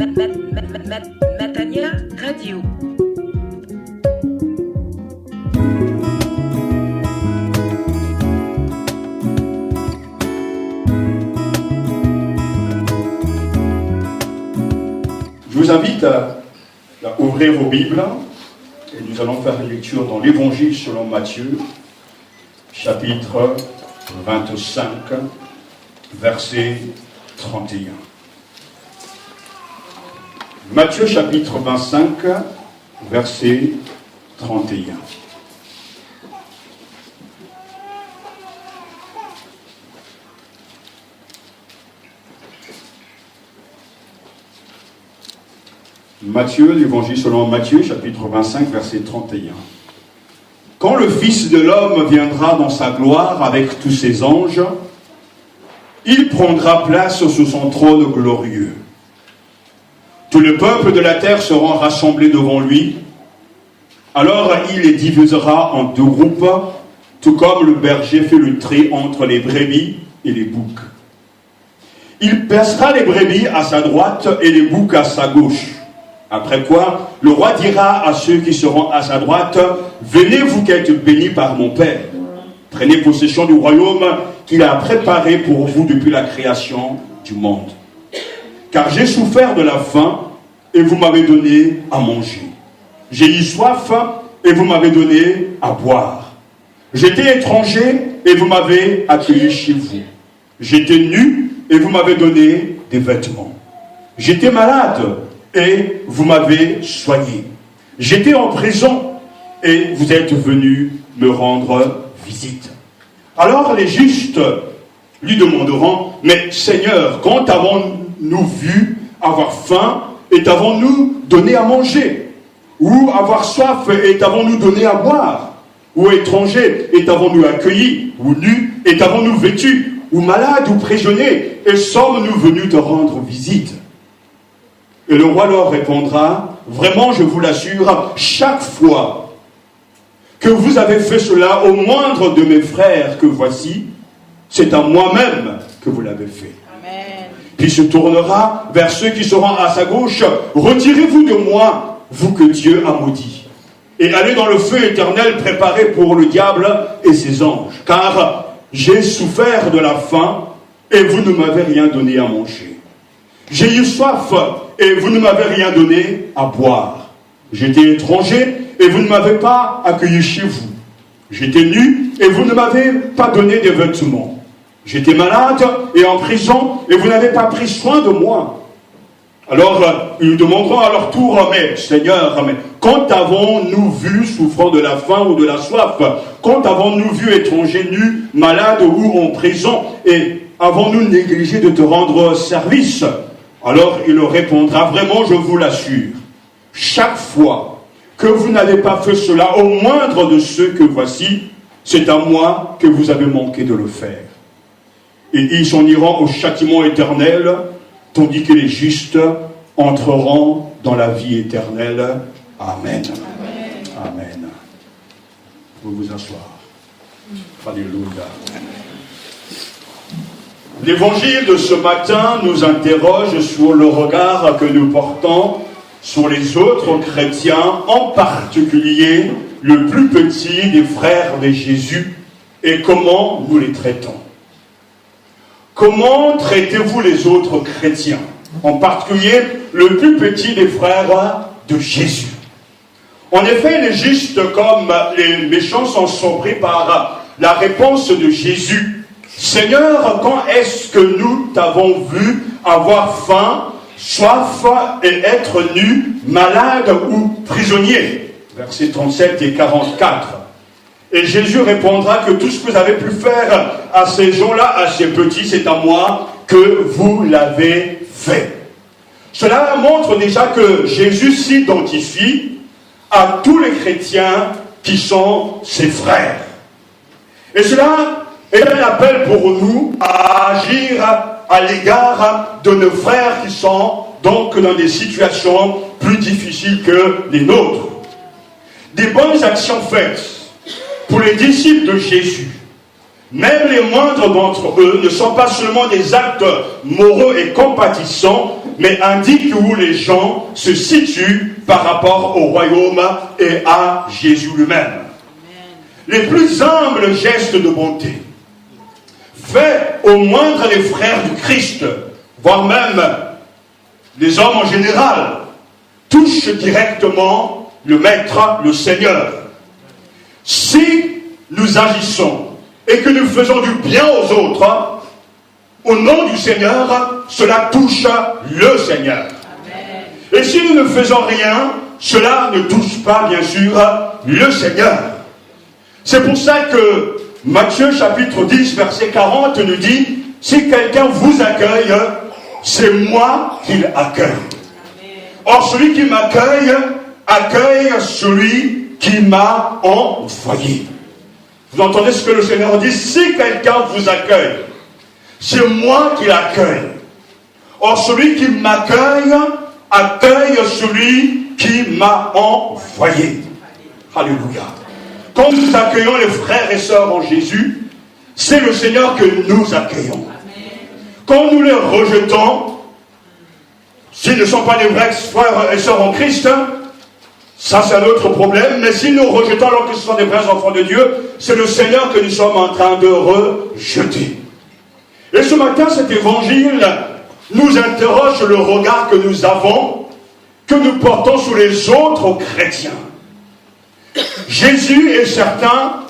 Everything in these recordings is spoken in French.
Natania Radio. Je vous invite à ouvrir vos Bibles et nous allons faire une lecture dans l'Évangile selon Matthieu, chapitre 25, verset 31. Matthieu chapitre 25, verset 31. Matthieu, l'Évangile selon Matthieu, chapitre 25, verset 31. Quand le Fils de l'homme viendra dans sa gloire avec tous ses anges, il prendra place sur son trône glorieux. Tout le peuple de la terre sera rassemblé devant lui. Alors il les divisera en deux groupes, tout comme le berger fait le trait entre les brebis et les boucs. Il placera les brebis à sa droite et les boucs à sa gauche. Après quoi, le roi dira à ceux qui seront à sa droite, « Venez, vous qui êtes bénis par mon Père. Prenez possession du royaume qu'il a préparé pour vous depuis la création du monde. Car j'ai souffert de la faim et vous m'avez donné à manger. J'ai eu soif et vous m'avez donné à boire. J'étais étranger et vous m'avez accueilli chez vous. J'étais nu et vous m'avez donné des vêtements. J'étais malade et vous m'avez soigné. J'étais en prison et vous êtes venus me rendre visite. » Alors les justes lui demanderont, « Mais Seigneur, quand avons-nous vu avoir faim et t'avons-nous donné à manger? Ou avoir soif et t'avons-nous donné à boire? Ou étranger et t'avons-nous accueilli? Ou nu et t'avons-nous vêtu? Ou malade ou prisonnier et sommes-nous venus te rendre visite? » Et le roi leur répondra, « Vraiment, je vous l'assure, chaque fois que vous avez fait cela au moindre de mes frères que voici, c'est à moi-même que vous l'avez fait. » Amen. Puis il se tournera vers ceux qui seront à sa gauche, « Retirez-vous de moi, vous que Dieu a maudit, et allez dans le feu éternel préparé pour le diable et ses anges, car j'ai souffert de la faim et vous ne m'avez rien donné à manger. J'ai eu soif et vous ne m'avez rien donné à boire. J'étais étranger et vous ne m'avez pas accueilli chez vous. J'étais nu et vous ne m'avez pas donné des vêtements. J'étais malade et en prison et vous n'avez pas pris soin de moi. » Alors ils demanderont à leur tour, « Mais Seigneur, quand avons-nous vu souffrant de la faim ou de la soif? Quand avons-nous vu étranger, nu, malade ou en prison? Et avons-nous négligé de te rendre service? » Alors il leur répondra, « Vraiment, je vous l'assure, chaque fois que vous n'avez pas fait cela au moindre de ceux que voici, c'est à moi que vous avez manqué de le faire. » Et ils s'en iront au châtiment éternel, tandis que les justes entreront dans la vie éternelle. Amen. Amen. Amen. Vous vous asseoir. Alléluia. L'évangile de ce matin nous interroge sur le regard que nous portons sur les autres chrétiens, en particulier le plus petit des frères de Jésus, et comment nous les traitons. Comment traitez-vous les autres chrétiens, en particulier le plus petit des frères de Jésus? En effet, les justes comme les méchants sont surpris par la réponse de Jésus. « Seigneur, quand est-ce que nous t'avons vu avoir faim, soif et être nu, malade ou prisonnier ?» Versets 37 et 44. Et Jésus répondra que tout ce que vous avez pu faire à ces gens-là, à ces petits, c'est à moi que vous l'avez fait. Cela montre déjà que Jésus s'identifie à tous les chrétiens qui sont ses frères. Et cela est un appel pour nous à agir à l'égard de nos frères qui sont donc dans des situations plus difficiles que les nôtres. Des bonnes actions faites pour les disciples de Jésus, même les moindres d'entre eux, ne sont pas seulement des actes moraux et compatissants, mais indique où les gens se situent par rapport au royaume et à Jésus lui-même. Les plus humbles gestes de bonté, faits au moindre des frères du Christ, voire même les hommes en général, touchent directement le Maître, le Seigneur. Si nous agissons et que nous faisons du bien aux autres, au nom du Seigneur, cela touche le Seigneur. Amen. Et si nous ne faisons rien, cela ne touche pas, bien sûr, le Seigneur. C'est pour ça que Matthieu chapitre 10, verset 40 nous dit, si quelqu'un vous accueille, c'est moi qu'il accueille. Amen. Or, celui qui m'accueille, accueille celui qui m'a envoyé. Vous entendez ce que le Seigneur dit? Si quelqu'un vous accueille, c'est moi qui l'accueille. Or, celui qui m'accueille, accueille celui qui m'a envoyé. Alléluia. Quand nous accueillons les frères et sœurs en Jésus, c'est le Seigneur que nous accueillons. Quand nous les rejetons, s'ils ne sont pas des vrais frères et sœurs en Christ, ça c'est un autre problème, mais si nous rejetons alors que ce sont des vrais enfants de Dieu, c'est le Seigneur que nous sommes en train de rejeter. Et ce matin, cet évangile nous interroge sur le regard que nous avons, que nous portons sur les autres chrétiens. Jésus est certain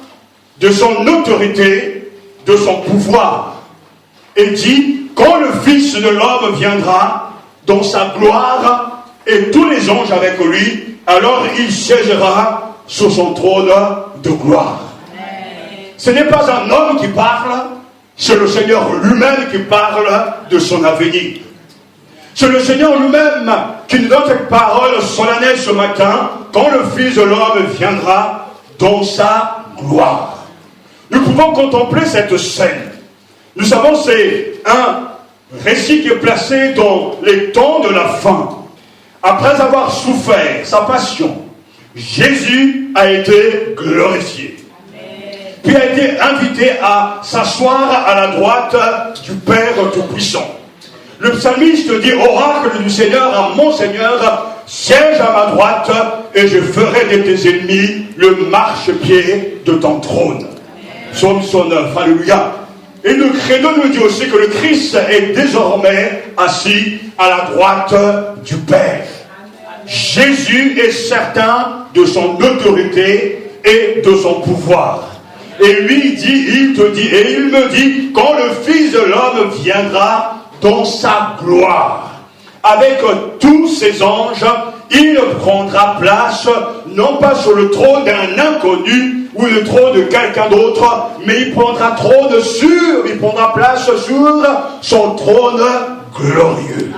de son autorité, de son pouvoir, et dit, quand le Fils de l'homme viendra dans sa gloire, et tous les anges avec lui, alors il siégera sur son trône de gloire. Ce n'est pas un homme qui parle, c'est le Seigneur lui-même qui parle de son avenir. C'est le Seigneur lui-même qui nous donne cette parole solennelle ce matin, quand le Fils de l'homme viendra dans sa gloire. Nous pouvons contempler cette scène. Nous savons que c'est un récit qui est placé dans les temps de la fin. Après avoir souffert sa passion, Jésus a été glorifié. Puis a été invité à s'asseoir à la droite du Père Tout-Puissant. Le psalmiste dit, oracle du Seigneur à mon Seigneur, siège à ma droite et je ferai de tes ennemis le marchepied de ton trône. Psaume 109, alléluia. Et le credo nous dit aussi que le Christ est désormais assis à la droite du Père. Jésus est certain de son autorité et de son pouvoir. Et lui dit, il te dit, et il me dit, quand le Fils de l'homme viendra dans sa gloire, avec tous ses anges, il prendra place, non pas sur le trône d'un inconnu, ou le trône de quelqu'un d'autre, mais il prendra place sur son trône glorieux.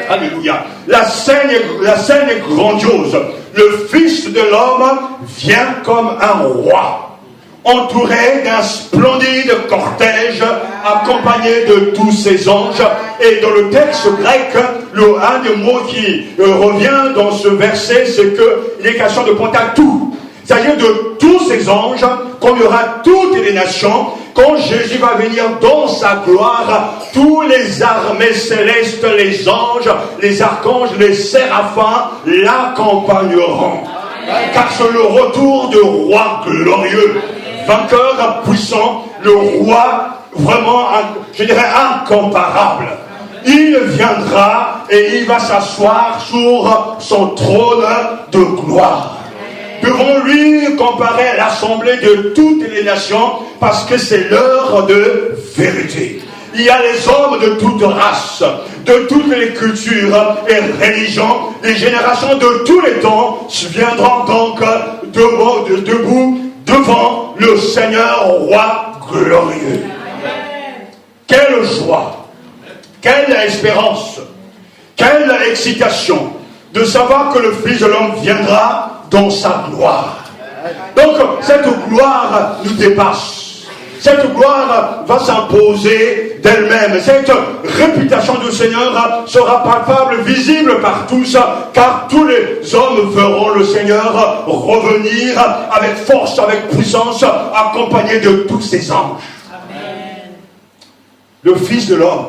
Alléluia. La scène est grandiose. Le Fils de l'homme vient comme un roi, entouré d'un splendide cortège, accompagné de tous ses anges. Et dans le texte grec, un des mots qui revient dans ce verset, c'est qu'il est question de Pentatou. C'est-à-dire de tous ces anges, qu'on y aura toutes les nations, quand Jésus va venir dans sa gloire, tous les armées célestes, les anges, les archanges, les séraphins l'accompagneront. Car c'est le retour du roi glorieux, vainqueur puissant, le roi vraiment, je dirais, incomparable. Il viendra et il va s'asseoir sur son trône de gloire. Devant lui comparer l'assemblée de toutes les nations, parce que c'est l'heure de vérité. Il y a les hommes de toutes races, de toutes les cultures et religions, les générations de tous les temps viendront donc debout devant le Seigneur roi glorieux. Quelle joie, quelle espérance, quelle excitation de savoir que le Fils de l'homme viendra dans sa gloire. Donc cette gloire nous dépasse. Cette gloire va s'imposer d'elle-même. Cette réputation du Seigneur sera palpable, visible par tous, car tous les hommes verront le Seigneur revenir avec force, avec puissance, accompagné de tous ses anges. Amen. Le Fils de l'homme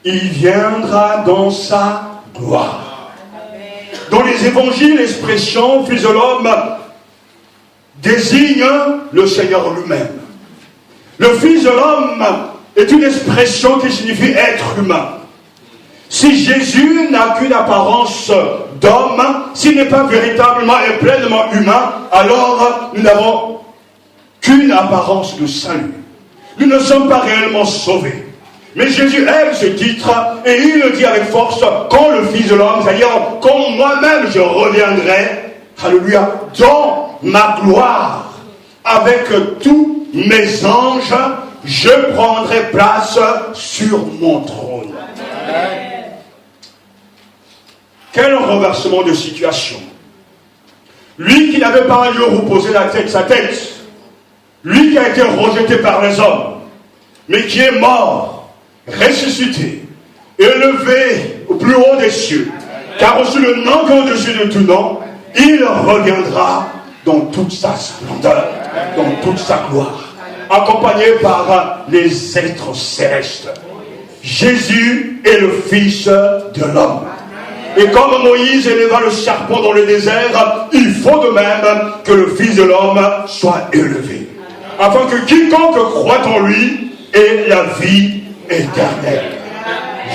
il viendra dans sa gloire. Dans les évangiles, l'expression Fils de l'homme désigne le Seigneur lui-même. Le Fils de l'homme est une expression qui signifie être humain. Si Jésus n'a qu'une apparence d'homme, s'il n'est pas véritablement et pleinement humain, alors nous n'avons qu'une apparence de salut. Nous ne sommes pas réellement sauvés. Mais Jésus aime ce titre et il le dit avec force, quand le Fils de l'homme, c'est-à-dire quand moi-même je reviendrai, alléluia, dans ma gloire, avec tous mes anges, je prendrai place sur mon trône. Amen. Quel renversement de situation. Lui qui n'avait pas un lieu où poser sa tête, lui qui a été rejeté par les hommes, mais qui est mort, ressuscité, élevé au plus haut des cieux, car reçu le nom qui est au-dessus de tout nom, il reviendra dans toute sa splendeur, dans toute sa gloire, accompagné par les êtres célestes. Jésus est le Fils de l'homme. Et comme Moïse éleva le serpent dans le désert, il faut de même que le Fils de l'homme soit élevé, afin que quiconque croit en lui ait la vie éternelle.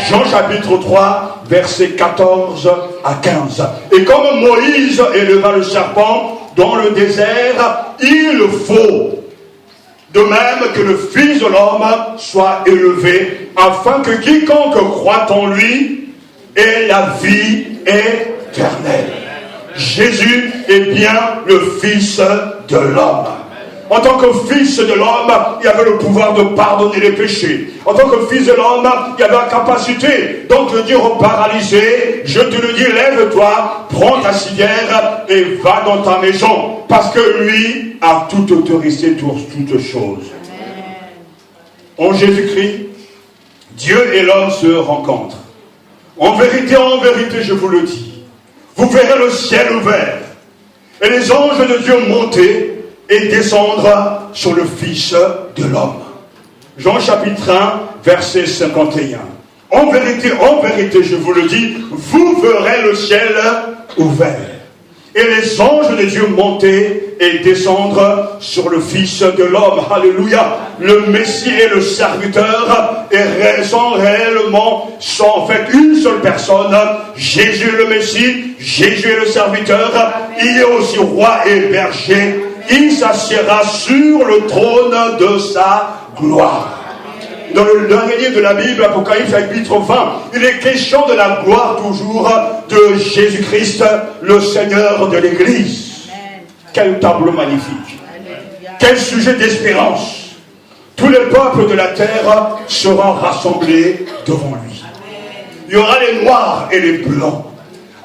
Jean chapitre 3, versets 14 à 15. Et comme Moïse éleva le serpent dans le désert, il faut de même que le Fils de l'homme soit élevé, afin que quiconque croit en lui ait la vie éternelle. Jésus est bien le Fils de l'homme. En tant que Fils de l'homme, il avait le pouvoir de pardonner les péchés. En tant que Fils de l'homme, il avait la capacité donc de dire au paralysé, je te le dis, lève-toi, prends ta civière et va dans ta maison. Parce que lui a toute autorité sur toutes choses. En Jésus-Christ, Dieu et l'homme se rencontrent. En vérité, je vous le dis, vous verrez le ciel ouvert et les anges de Dieu monter et descendre sur le Fils de l'homme. Jean chapitre 1, verset 51. En vérité, je vous le dis, vous verrez le ciel ouvert et les anges de Dieu monter et descendre sur le Fils de l'homme. Alléluia. Le Messie et le serviteur sont réellement, sont en fait une seule personne. Jésus est le Messie, Jésus est le serviteur. Il est aussi roi et berger. Il s'assiera sur le trône de sa gloire. Dans le dernier livre de la Bible, Apocalypse chapitre 20, il est question de la gloire toujours de Jésus-Christ, le Seigneur de l'Église. Quel tableau magnifique. Quel sujet d'espérance. Tous les peuples de la terre seront rassemblés devant lui. Il y aura les noirs et les blancs.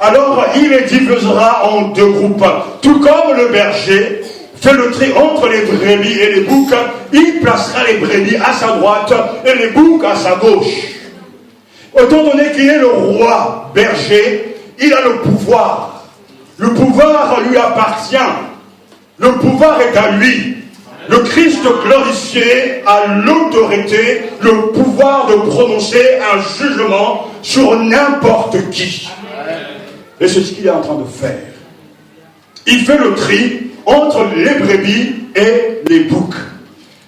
Alors il les divisera en deux groupes. Tout comme le berger fait le tri entre les brebis et les boucs, il placera les brebis à sa droite et les boucs à sa gauche. Autant donné qu'il est le roi berger, il a le pouvoir. Le pouvoir lui appartient. Le pouvoir est à lui. Le Christ glorifié a l'autorité, le pouvoir de prononcer un jugement sur n'importe qui. Et c'est ce qu'il est en train de faire. Il fait le tri entre les brebis et les boucs.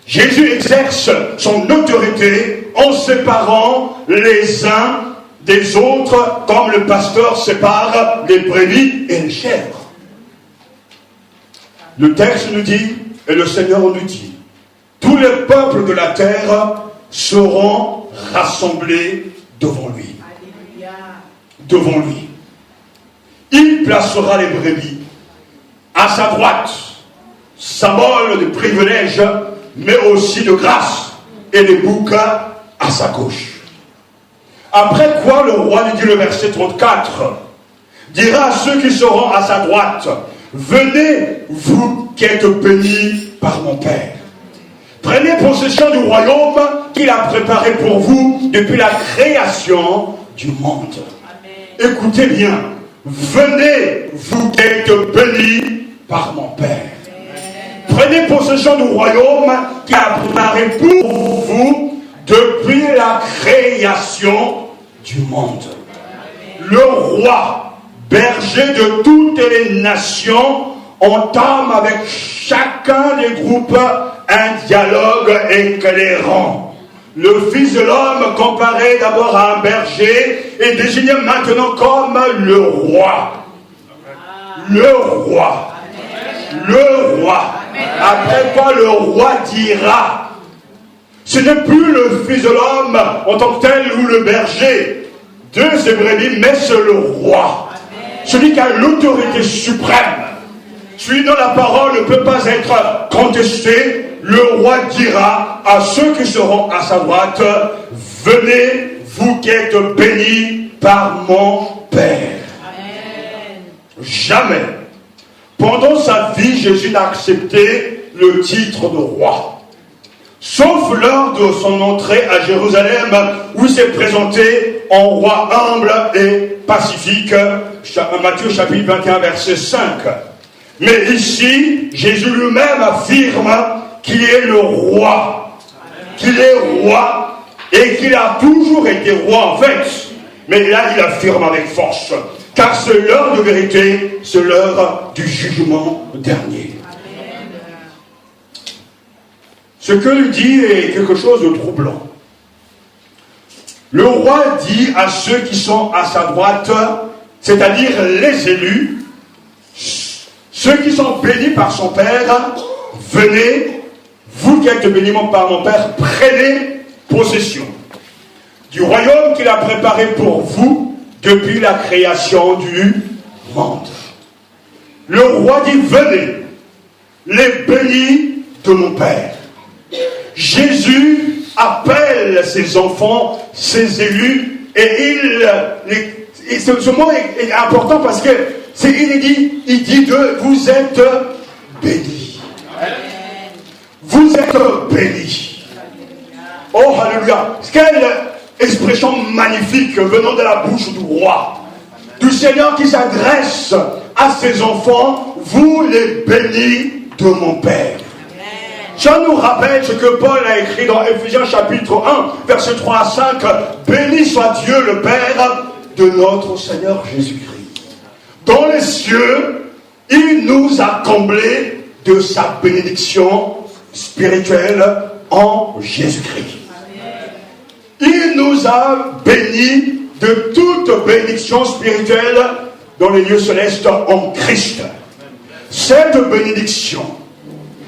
Jésus exerce son autorité en séparant les uns des autres, comme le pasteur sépare les brebis et les chèvres. Le texte nous dit, et le Seigneur nous dit, tous les peuples de la terre seront rassemblés devant lui. Devant lui. Il placera les brebis à sa droite, symbole de privilège, mais aussi de grâce, et les boucs à sa gauche. Après quoi, le roi nous dit le verset 34, dira à ceux qui seront à sa droite, venez, vous qui êtes bénis par mon Père. Prenez possession du royaume qu'il a préparé pour vous depuis la création du monde. Amen. Écoutez bien, venez, vous qui êtes bénis par mon Père. Prenez possession du royaume qu'il a préparé pour vous depuis la création du monde. Le roi, berger de toutes les nations, entame avec chacun des groupes un dialogue éclairant. Le Fils de l'homme, comparé d'abord à un berger, est désigné maintenant comme le roi. Le roi. Le roi. Après quoi le roi dira, ce n'est plus le Fils de l'homme en tant que tel ou le berger de ses brebis, mais c'est le roi. Celui qui a l'autorité suprême. Celui dont la parole ne peut pas être contestée. Le roi dira à ceux qui seront à sa droite, venez, vous qui êtes bénis par mon Père. Amen. Jamais, pendant sa vie, Jésus n'a accepté le titre de roi. Sauf lors de son entrée à Jérusalem, où il s'est présenté en roi humble et pacifique. Matthieu chapitre 21, verset 5. Mais ici, Jésus lui-même affirme qu'il est le roi. Qu'il est roi et qu'il a toujours été roi en fait. Mais là, il affirme avec force. Car c'est l'heure de vérité, c'est l'heure du jugement dernier. Amen. Ce que lui dit est quelque chose de troublant. Le roi dit à ceux qui sont à sa droite, c'est-à-dire les élus, ceux qui sont bénis par son Père, venez, vous qui êtes bénis par mon Père, prenez possession du royaume qu'il a préparé pour vous depuis la création du monde. Le roi dit, venez, les bénis de mon Père. Jésus appelle ses enfants, ses élus, et ce mot est important parce que il dit d'eux, vous êtes bénis. Vous êtes bénis. Oh, alléluia. Quelle expression magnifique venant de la bouche du roi, du Seigneur qui s'adresse à ses enfants, vous les bénis de mon Père. Ça nous rappelle ce que Paul a écrit dans Éphésiens chapitre 1, versets 3 à 5. Béni soit Dieu le Père de notre Seigneur Jésus-Christ. Dans les cieux, il nous a comblés de sa bénédiction spirituelle en Jésus-Christ. Il nous a bénis de toute bénédiction spirituelle dans les lieux célestes en Christ. Cette bénédiction,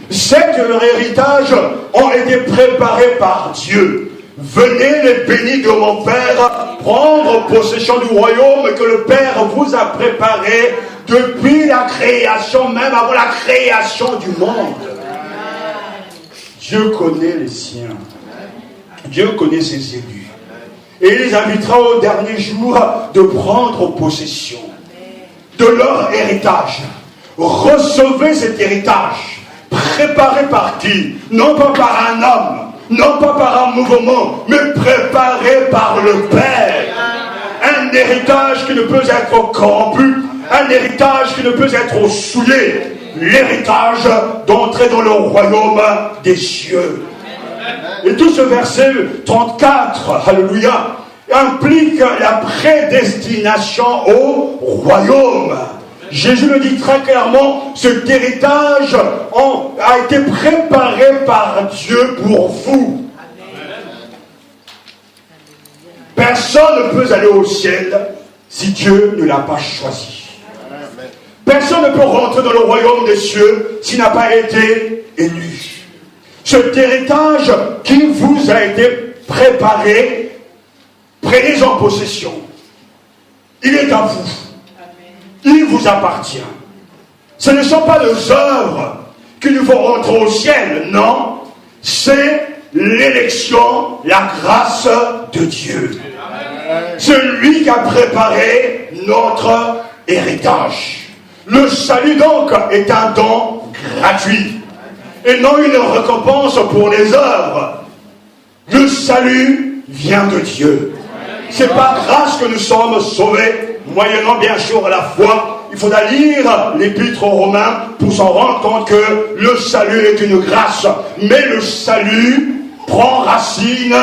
cet héritage ont été préparés par Dieu. Venez les bénis de mon Père, prendre possession du royaume que le Père vous a préparé depuis la création, même avant la création du monde. Dieu connaît les siens. Dieu connaît ses élus. Et il les invitera au dernier jour de prendre possession de leur héritage. Recevez cet héritage, préparé par qui? Non pas par un homme, non pas par un mouvement, mais préparé par le Père. Un héritage qui ne peut être corrompu, un héritage qui ne peut être souillé. L'héritage d'entrer dans le royaume des cieux. Et tout ce verset 34, alléluia, implique la prédestination au royaume. Jésus le dit très clairement, cet héritage a été préparé par Dieu pour vous. Personne ne peut aller au ciel si Dieu ne l'a pas choisi. Personne ne peut rentrer dans le royaume des cieux s'il n'a pas été élu. Cet héritage qui vous a été préparé, prenez en possession. Il est à vous. Il vous appartient. Ce ne sont pas les œuvres qui nous font rentrer au ciel, non. C'est l'élection, la grâce de Dieu. C'est lui qui a préparé notre héritage. Le salut donc est un don gratuit et non une récompense pour les œuvres. Le salut vient de Dieu. C'est par grâce que nous sommes sauvés, moyennant bien sûr la foi. Il faudra lire l'épître aux Romains pour s'en rendre compte que le salut est une grâce. Mais le salut prend racine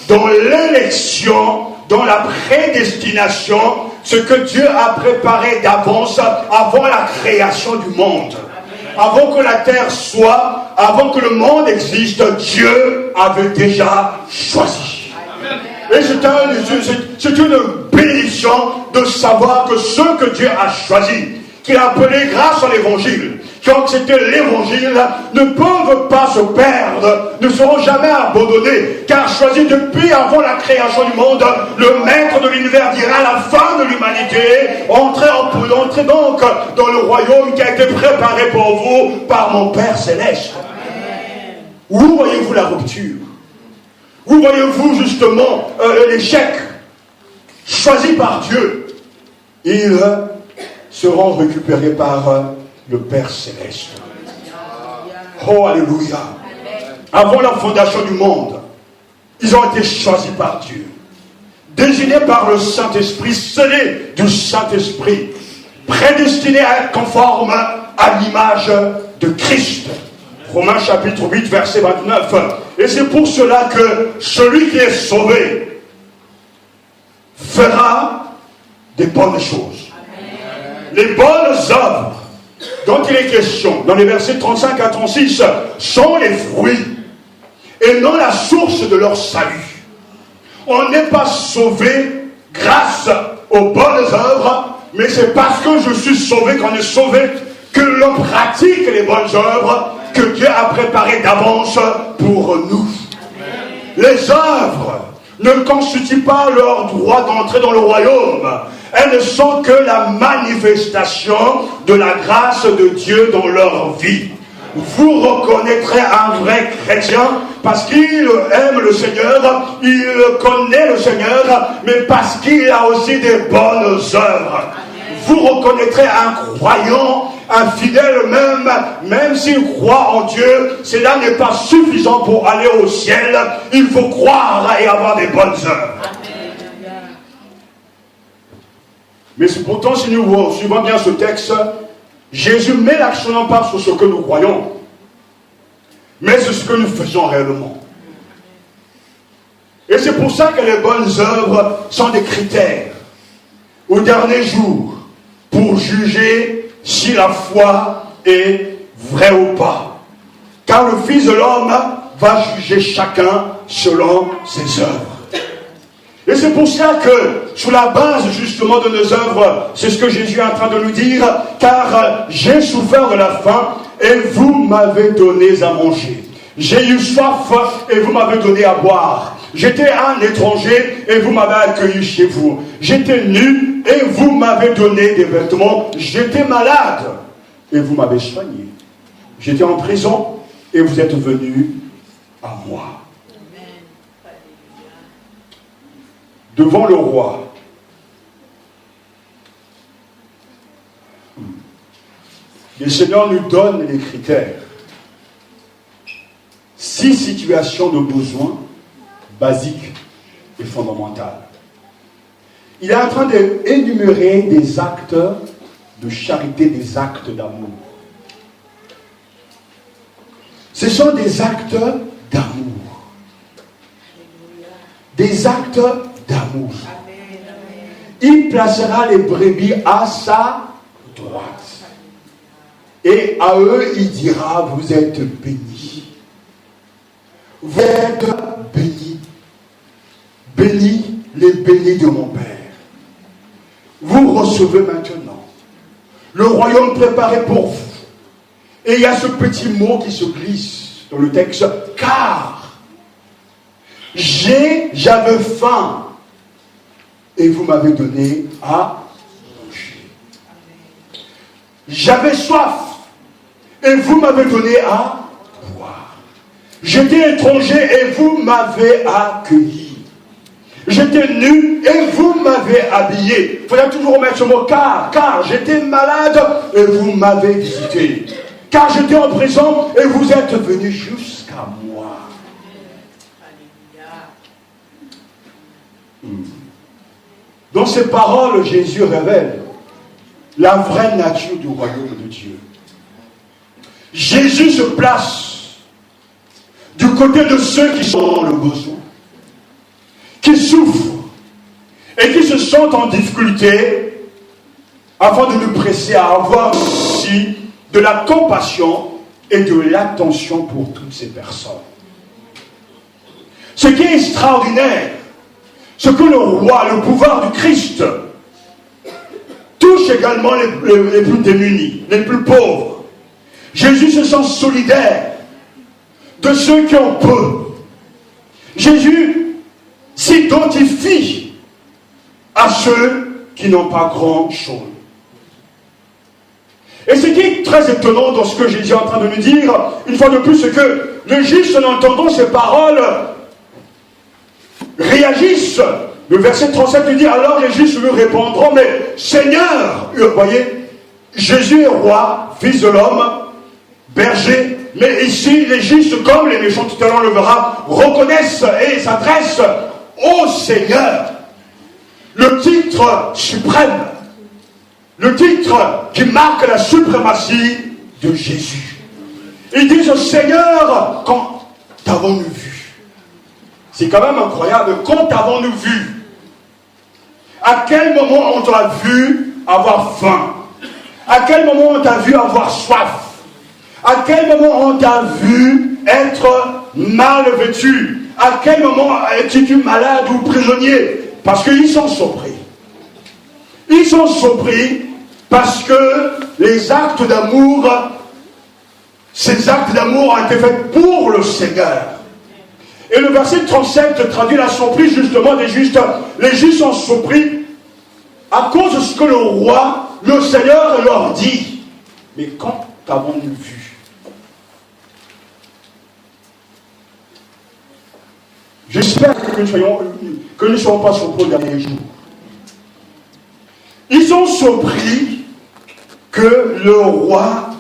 dans l'élection dans la prédestination, ce que Dieu a préparé d'avance avant la création du monde. Avant que la terre soit, avant que le monde existe, Dieu avait déjà choisi. Et c'est une bénédiction de savoir que ceux que Dieu a choisis, qu'il a appelés grâce à l'évangile, qui ont accepté l'évangile, ne peuvent pas se perdre, ne seront jamais abandonnés, car choisi depuis avant la création du monde, le maître de l'univers dira à la fin de l'humanité, entrez donc dans le royaume qui a été préparé pour vous par mon Père Céleste. Où voyez-vous la rupture? Où voyez-vous justement l'échec? Choisi par Dieu, ils seront récupérés par le Père Céleste. Oh, alléluia. Avant la fondation du monde, ils ont été choisis par Dieu, désignés par le Saint-Esprit, scellés du Saint-Esprit, prédestinés à être conformes à l'image de Christ. Romains chapitre 8, verset 29. Et c'est pour cela que celui qui est sauvé fera des bonnes choses. Les bonnes œuvres dont il est question dans les versets 35 à 36 sont les fruits et non la source de leur salut. On n'est pas sauvé grâce aux bonnes œuvres, mais c'est parce que je suis sauvé qu'on est sauvé que l'on pratique les bonnes œuvres que Dieu a préparées d'avance pour nous. Les œuvres ne constituent pas leur droit d'entrer dans le royaume. Elles ne sont que la manifestation de la grâce de Dieu dans leur vie. Vous reconnaîtrez un vrai chrétien parce qu'il aime le Seigneur, il connaît le Seigneur, mais parce qu'il a aussi des bonnes œuvres. Vous reconnaîtrez un croyant, un fidèle même s'il croit en Dieu, cela n'est pas suffisant pour aller au ciel. Il faut croire et avoir des bonnes œuvres. Mais pourtant, si nous suivons bien ce texte, Jésus met l'accent non pas sur ce que nous croyons, mais sur ce que nous faisons réellement. Et c'est pour ça que les bonnes œuvres sont des critères au dernier jour pour juger si la foi est vraie ou pas. Car le Fils de l'homme va juger chacun selon ses œuvres. Et c'est pour cela que, sur la base justement de nos œuvres, c'est ce que Jésus est en train de nous dire, car j'ai souffert de la faim et vous m'avez donné à manger. J'ai eu soif et vous m'avez donné à boire. J'étais un étranger et vous m'avez accueilli chez vous. J'étais nu et vous m'avez donné des vêtements. J'étais malade et vous m'avez soigné. J'étais en prison et vous êtes venus à moi. Devant le roi, le Seigneur nous donne les critères. 6 situations de besoin basiques et fondamentales. Il est en train d'énumérer des actes de charité, des actes d'amour. Ce sont des actes d'amour. Des actes d'amour. Il placera les brebis à sa droite. Et à eux, il dira, vous êtes bénis. Vous êtes bénis. Bénis les bénis de mon Père. Vous recevez maintenant le royaume préparé pour vous. Et il y a ce petit mot qui se glisse dans le texte, car j'avais faim et vous m'avez donné à manger. J'avais soif et vous m'avez donné à boire. J'étais étranger et vous m'avez accueilli. J'étais nu et vous m'avez habillé. Il faudrait toujours remettre ce mot car j'étais malade et vous m'avez visité. Car j'étais en prison et vous êtes venus jusqu'à moi. Dans ces paroles, Jésus révèle la vraie nature du royaume de Dieu. Jésus se place du côté de ceux qui sont dans le besoin, qui souffrent, et qui se sentent en difficulté, afin de nous presser à avoir aussi de la compassion et de l'attention pour toutes ces personnes. Ce qui est extraordinaire, c'est que le roi, le pouvoir du Christ, touche également les plus démunis, les plus pauvres. Jésus se sent solidaire de ceux qui ont peu. Jésus s'identifie à ceux qui n'ont pas grand-chose. Et ce qui est très étonnant dans ce que Jésus est en train de nous dire, une fois de plus, c'est que les justes, en entendant ces paroles, réagissent. Le verset 37 nous dit, alors les justes lui répondront, mais Seigneur, vous voyez, Jésus est roi, fils de l'homme, berger, mais ici, les justes, comme les méchants, tout à l'heure on le verra, reconnaissent et s'adressent au Seigneur. Le titre suprême, le titre qui marque la suprématie de Jésus. Ils disent au Seigneur, quand t'avons-nous vu? C'est quand même incroyable, quand avons-nous vu? À quel moment on t'a vu avoir faim? À quel moment on t'a vu avoir soif? À quel moment on t'a vu être mal vêtu? À quel moment es-tu malade ou prisonnier? Parce qu'ils sont surpris. Ils sont surpris parce que les actes d'amour, ces actes d'amour ont été faits pour le Seigneur. Et le verset 37 traduit la surprise justement des justes. Les justes sont surpris à cause de ce que le roi, le Seigneur leur dit. Mais quand avons-nous vu? J'espère que nous ne serons pas surpris les derniers jours. Ils sont surpris que le roi,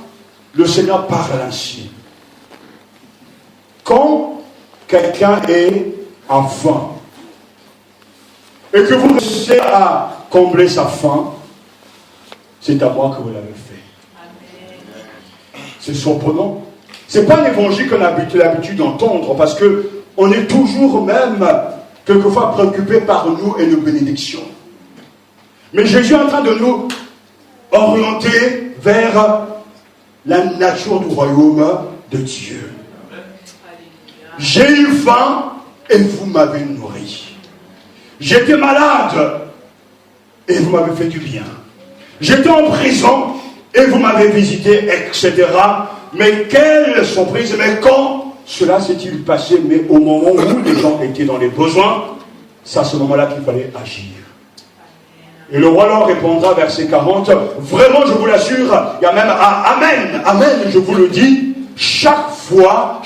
le Seigneur, parle ainsi. Quand quelqu'un est en faim et que vous réussissez à combler sa faim, c'est à moi que vous l'avez fait. C'est surprenant. Ce n'est pas un évangile qu'on a l'habitude d'entendre parce qu'on est toujours même quelquefois préoccupé par nous et nos bénédictions. Mais Jésus est en train de nous orienter vers la nature du royaume de Dieu. J'ai eu faim et vous m'avez nourri. J'étais malade et vous m'avez fait du bien. J'étais en prison et vous m'avez visité, etc. Mais quelle surprise! Mais quand cela s'est-il passé? Mais au moment où les gens étaient dans les besoins, c'est à ce moment-là qu'il fallait agir. Et le roi leur répondra, verset 40, vraiment je vous l'assure, il y a même un Amen, Amen, je vous le dis, chaque fois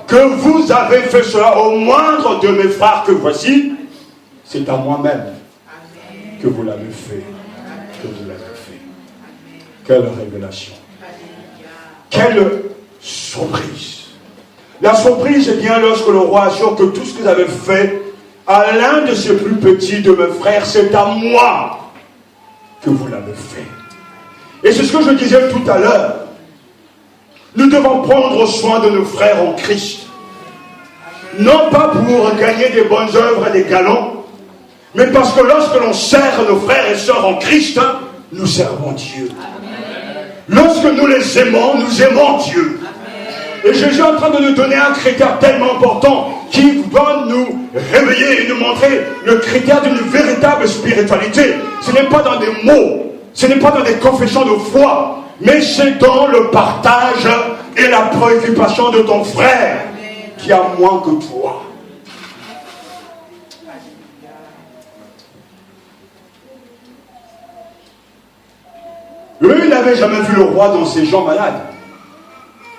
que vous avez fait cela au moindre de mes frères que voici, c'est à moi-même que vous l'avez fait, que vous l'avez fait. Quelle révélation, quelle surprise. La surprise est bien lorsque le roi assure que tout ce que vous avez fait à l'un de ces plus petits de mes frères, c'est à moi que vous l'avez fait. Et c'est ce que je disais tout à l'heure. Nous devons prendre soin de nos frères en Christ. Non pas pour gagner des bonnes œuvres et des galons, mais parce que lorsque l'on sert nos frères et sœurs en Christ, nous servons Dieu. Lorsque nous les aimons, nous aimons Dieu. Et Jésus est en train de nous donner un critère tellement important qui va nous réveiller et nous montrer le critère d'une véritable spiritualité. Ce n'est pas dans des mots, ce n'est pas dans des confessions de foi, mais c'est dans le partage et la préoccupation de ton frère qui a moins que toi. Eux, ils n'avaient jamais vu le roi dans ses gens malades,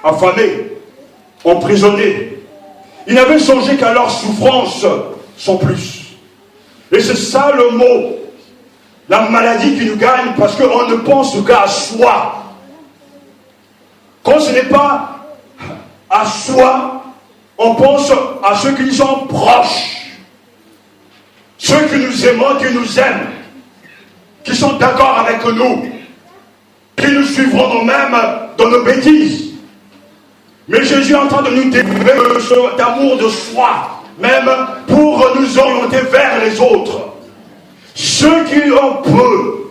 affamés, emprisonnés. Ils n'avaient songé qu'à leurs souffrances sans plus. Et c'est ça le mot, la maladie qui nous gagne, parce qu'on ne pense qu'à soi. Quand ce n'est pas à soi, on pense à ceux qui nous sont proches, ceux que nous aimons, qui nous aiment, qui sont d'accord avec nous, qui nous suivront nous-mêmes dans nos bêtises. Mais Jésus est en train de nous développer cet amour de soi, même pour nous orienter vers les autres. Ceux qui ont peu,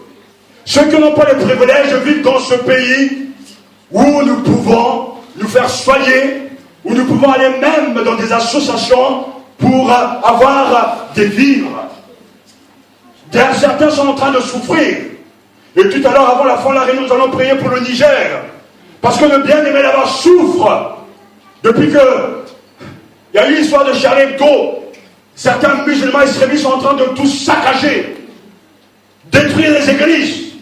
ceux qui n'ont pas les privilèges de vivre dans ce pays où nous pouvons nous faire soigner, où nous pouvons aller même dans des associations pour avoir des vivres. Certains sont en train de souffrir. Et tout à l'heure, avant la fin de la réunion, nous allons prier pour le Niger. Parce que le bien-aimé là-bas souffre. Depuis que il y a eu l'histoire de Charlie Hebdo, certains musulmans extrémistes sont en train de tout saccager, détruire les églises.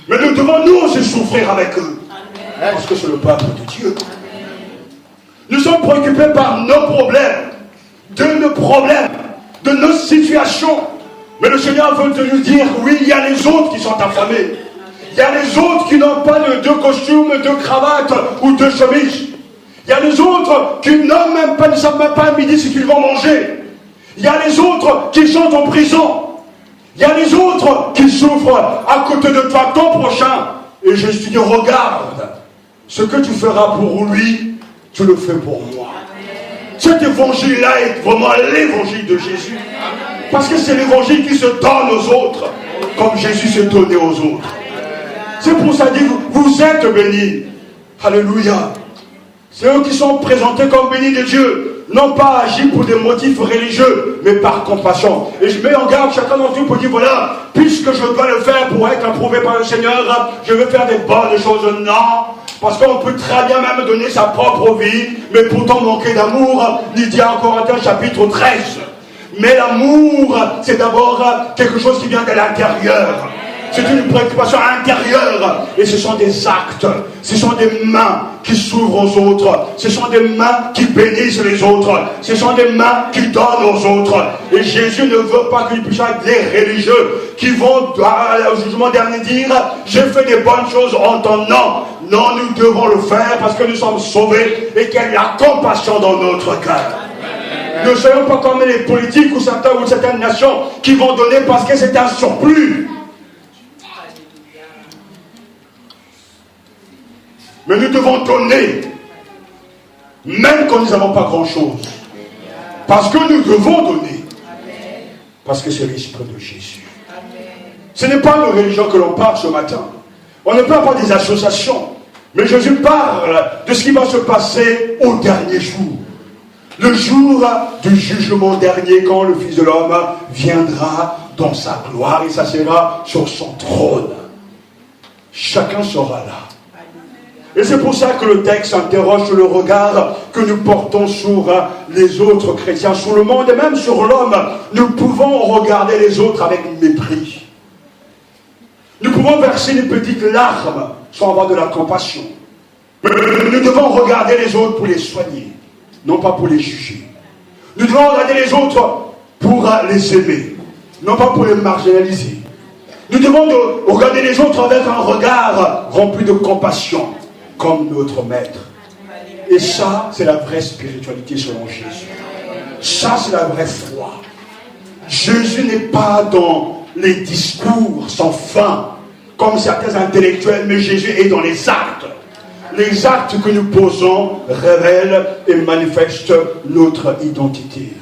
Mais nous devons nous aussi souffrir avec eux. Parce que c'est le peuple de Dieu. Nous sommes préoccupés par nos problèmes, de nos situations. Mais le Seigneur veut nous dire, oui, il y a les autres qui sont affamés. Il y a les autres qui n'ont pas de costume, de cravate ou de chemise. Il y a les autres qui n'ont même pas, ne savent même pas à midi ce qu'ils vont manger. Il y a les autres qui sont en prison. Il y a les autres qui souffrent à côté de toi, ton prochain. Et Jésus dit, regarde, ce que tu feras pour lui, tu le fais pour moi. Cet évangile-là est vraiment l'évangile de Jésus. Parce que c'est l'évangile qui se donne aux autres, comme Jésus s'est donné aux autres. C'est pour ça qu'il dit, vous êtes bénis. Alléluia. C'est eux qui sont présentés comme bénis de Dieu, non pas agis pour des motifs religieux, mais par compassion. Et je mets en garde chacun d'entre vous pour dire, voilà, puisque je dois le faire pour être approuvé par le Seigneur, je veux faire des bonnes choses. Non, parce qu'on peut très bien même donner sa propre vie, mais pourtant manquer d'amour. Il dit en Corinthiens chapitre 13. Mais l'amour, c'est d'abord quelque chose qui vient de l'intérieur. C'est une préoccupation intérieure. Et ce sont des actes. Ce sont des mains qui s'ouvrent aux autres. Ce sont des mains qui bénissent les autres. Ce sont des mains qui donnent aux autres. Et Jésus ne veut pas qu'il puisse être des religieux qui vont au jugement dernier dire « J'ai fait des bonnes choses en ton nom ». Non, nous devons le faire parce que nous sommes sauvés et qu'il y a la compassion dans notre cœur. Ne soyons pas comme les politiques ou certaines nations qui vont donner parce que c'est un surplus. Mais nous devons donner, même quand nous n'avons pas grand-chose. Parce que nous devons donner. Parce que c'est l'Esprit de Jésus. Ce n'est pas de religion que l'on parle ce matin. On ne parle pas des associations. Mais Jésus parle de ce qui va se passer au dernier jour. Le jour du jugement dernier, quand le Fils de l'homme viendra dans sa gloire et s'assiera sur son trône. Chacun sera là. Et c'est pour ça que le texte interroge sur le regard que nous portons sur les autres chrétiens, sur le monde et même sur l'homme. Nous pouvons regarder les autres avec mépris. Nous pouvons verser des petites larmes sans avoir de la compassion. Nous devons regarder les autres pour les soigner, non pas pour les juger. Nous devons regarder les autres pour les aimer, non pas pour les marginaliser. Nous devons regarder les autres avec un regard rempli de compassion, comme notre Maître. Et ça, c'est la vraie spiritualité selon Jésus. Ça, c'est la vraie foi. Jésus n'est pas dans les discours sans fin, comme certains intellectuels, mais Jésus est dans les actes. Les actes que nous posons révèlent et manifestent notre identité.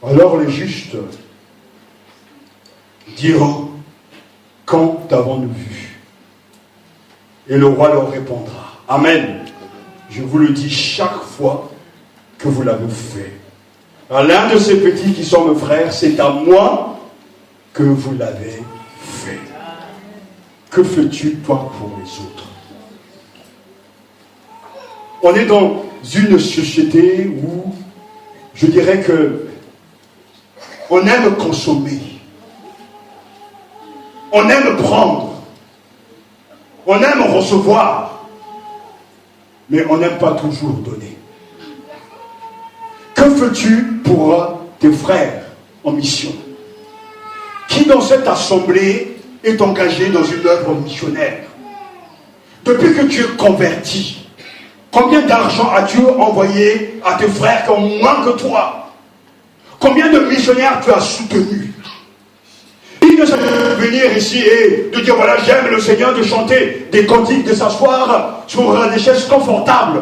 Alors les justes diront, quand t'avons-nous vu? Et le roi leur répondra, Amen. Je vous le dis chaque fois que vous l'avez fait. À l'un de ces petits qui sont mes frères, c'est à moi que vous l'avez fait. Que fais-tu, toi, pour les autres? On est dans une société où, je dirais que, on aime consommer. On aime prendre. On aime recevoir. Mais on n'aime pas toujours donner. Que fais-tu pour tes frères en mission? Qui dans cette assemblée est engagé dans une œuvre missionnaire? Depuis que tu es converti, combien d'argent as-tu envoyé à tes frères qui ont moins que toi? Combien de missionnaires tu as soutenus? Qui ne s'agit pas de venir ici et de dire voilà, j'aime le Seigneur, de chanter des cantiques, de s'asseoir sur des chaises confortables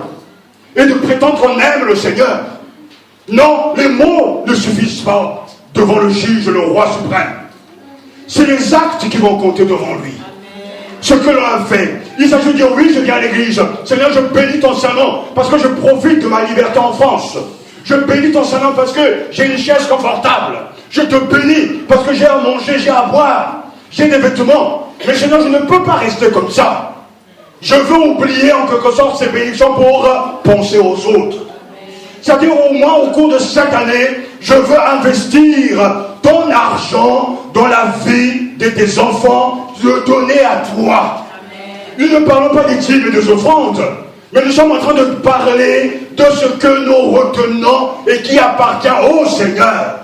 et de prétendre qu'on aime le Seigneur. Non, les mots ne suffisent pas devant le juge, le roi suprême. C'est les actes qui vont compter devant lui. Ce que l'on a fait. Il s'agit de dire oui, je viens à l'église. Seigneur, je bénis ton Saint-Nom parce que je profite de ma liberté en France. Je bénis ton Saint-Nom parce que j'ai une chaise confortable. Je te bénis parce que j'ai à manger, j'ai à boire, j'ai des vêtements. Mais Seigneur, je ne peux pas rester comme ça. Je veux oublier en quelque sorte ces bénédictions pour penser aux autres. C'est-à-dire au moins au cours de cette année, je veux investir ton argent dans la vie de tes enfants, le donner à toi. Nous ne parlons pas des dîmes et des offrandes, mais nous sommes en train de parler de ce que nous retenons et qui appartient au Seigneur.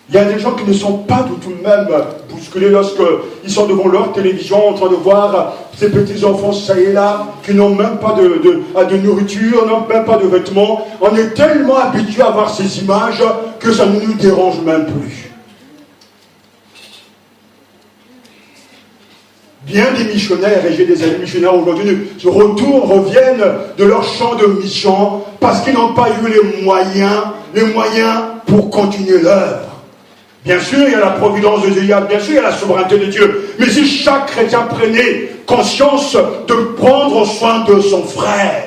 Il y a des gens qui ne sont pas du tout même bousculés lorsqu'ils sont devant leur télévision en train de voir ces petits-enfants, ça et là, qui n'ont même pas de nourriture, n'ont même pas de vêtements. On est tellement habitués à voir ces images que ça ne nous dérange même plus. Bien des missionnaires, et j'ai des amis missionnaires aujourd'hui, reviennent de leur champ de mission parce qu'ils n'ont pas eu les moyens pour continuer l'œuvre. Bien sûr, il y a la providence de Dieu, bien sûr, il y a la souveraineté de Dieu. Mais si chaque chrétien prenait conscience de prendre soin de son frère,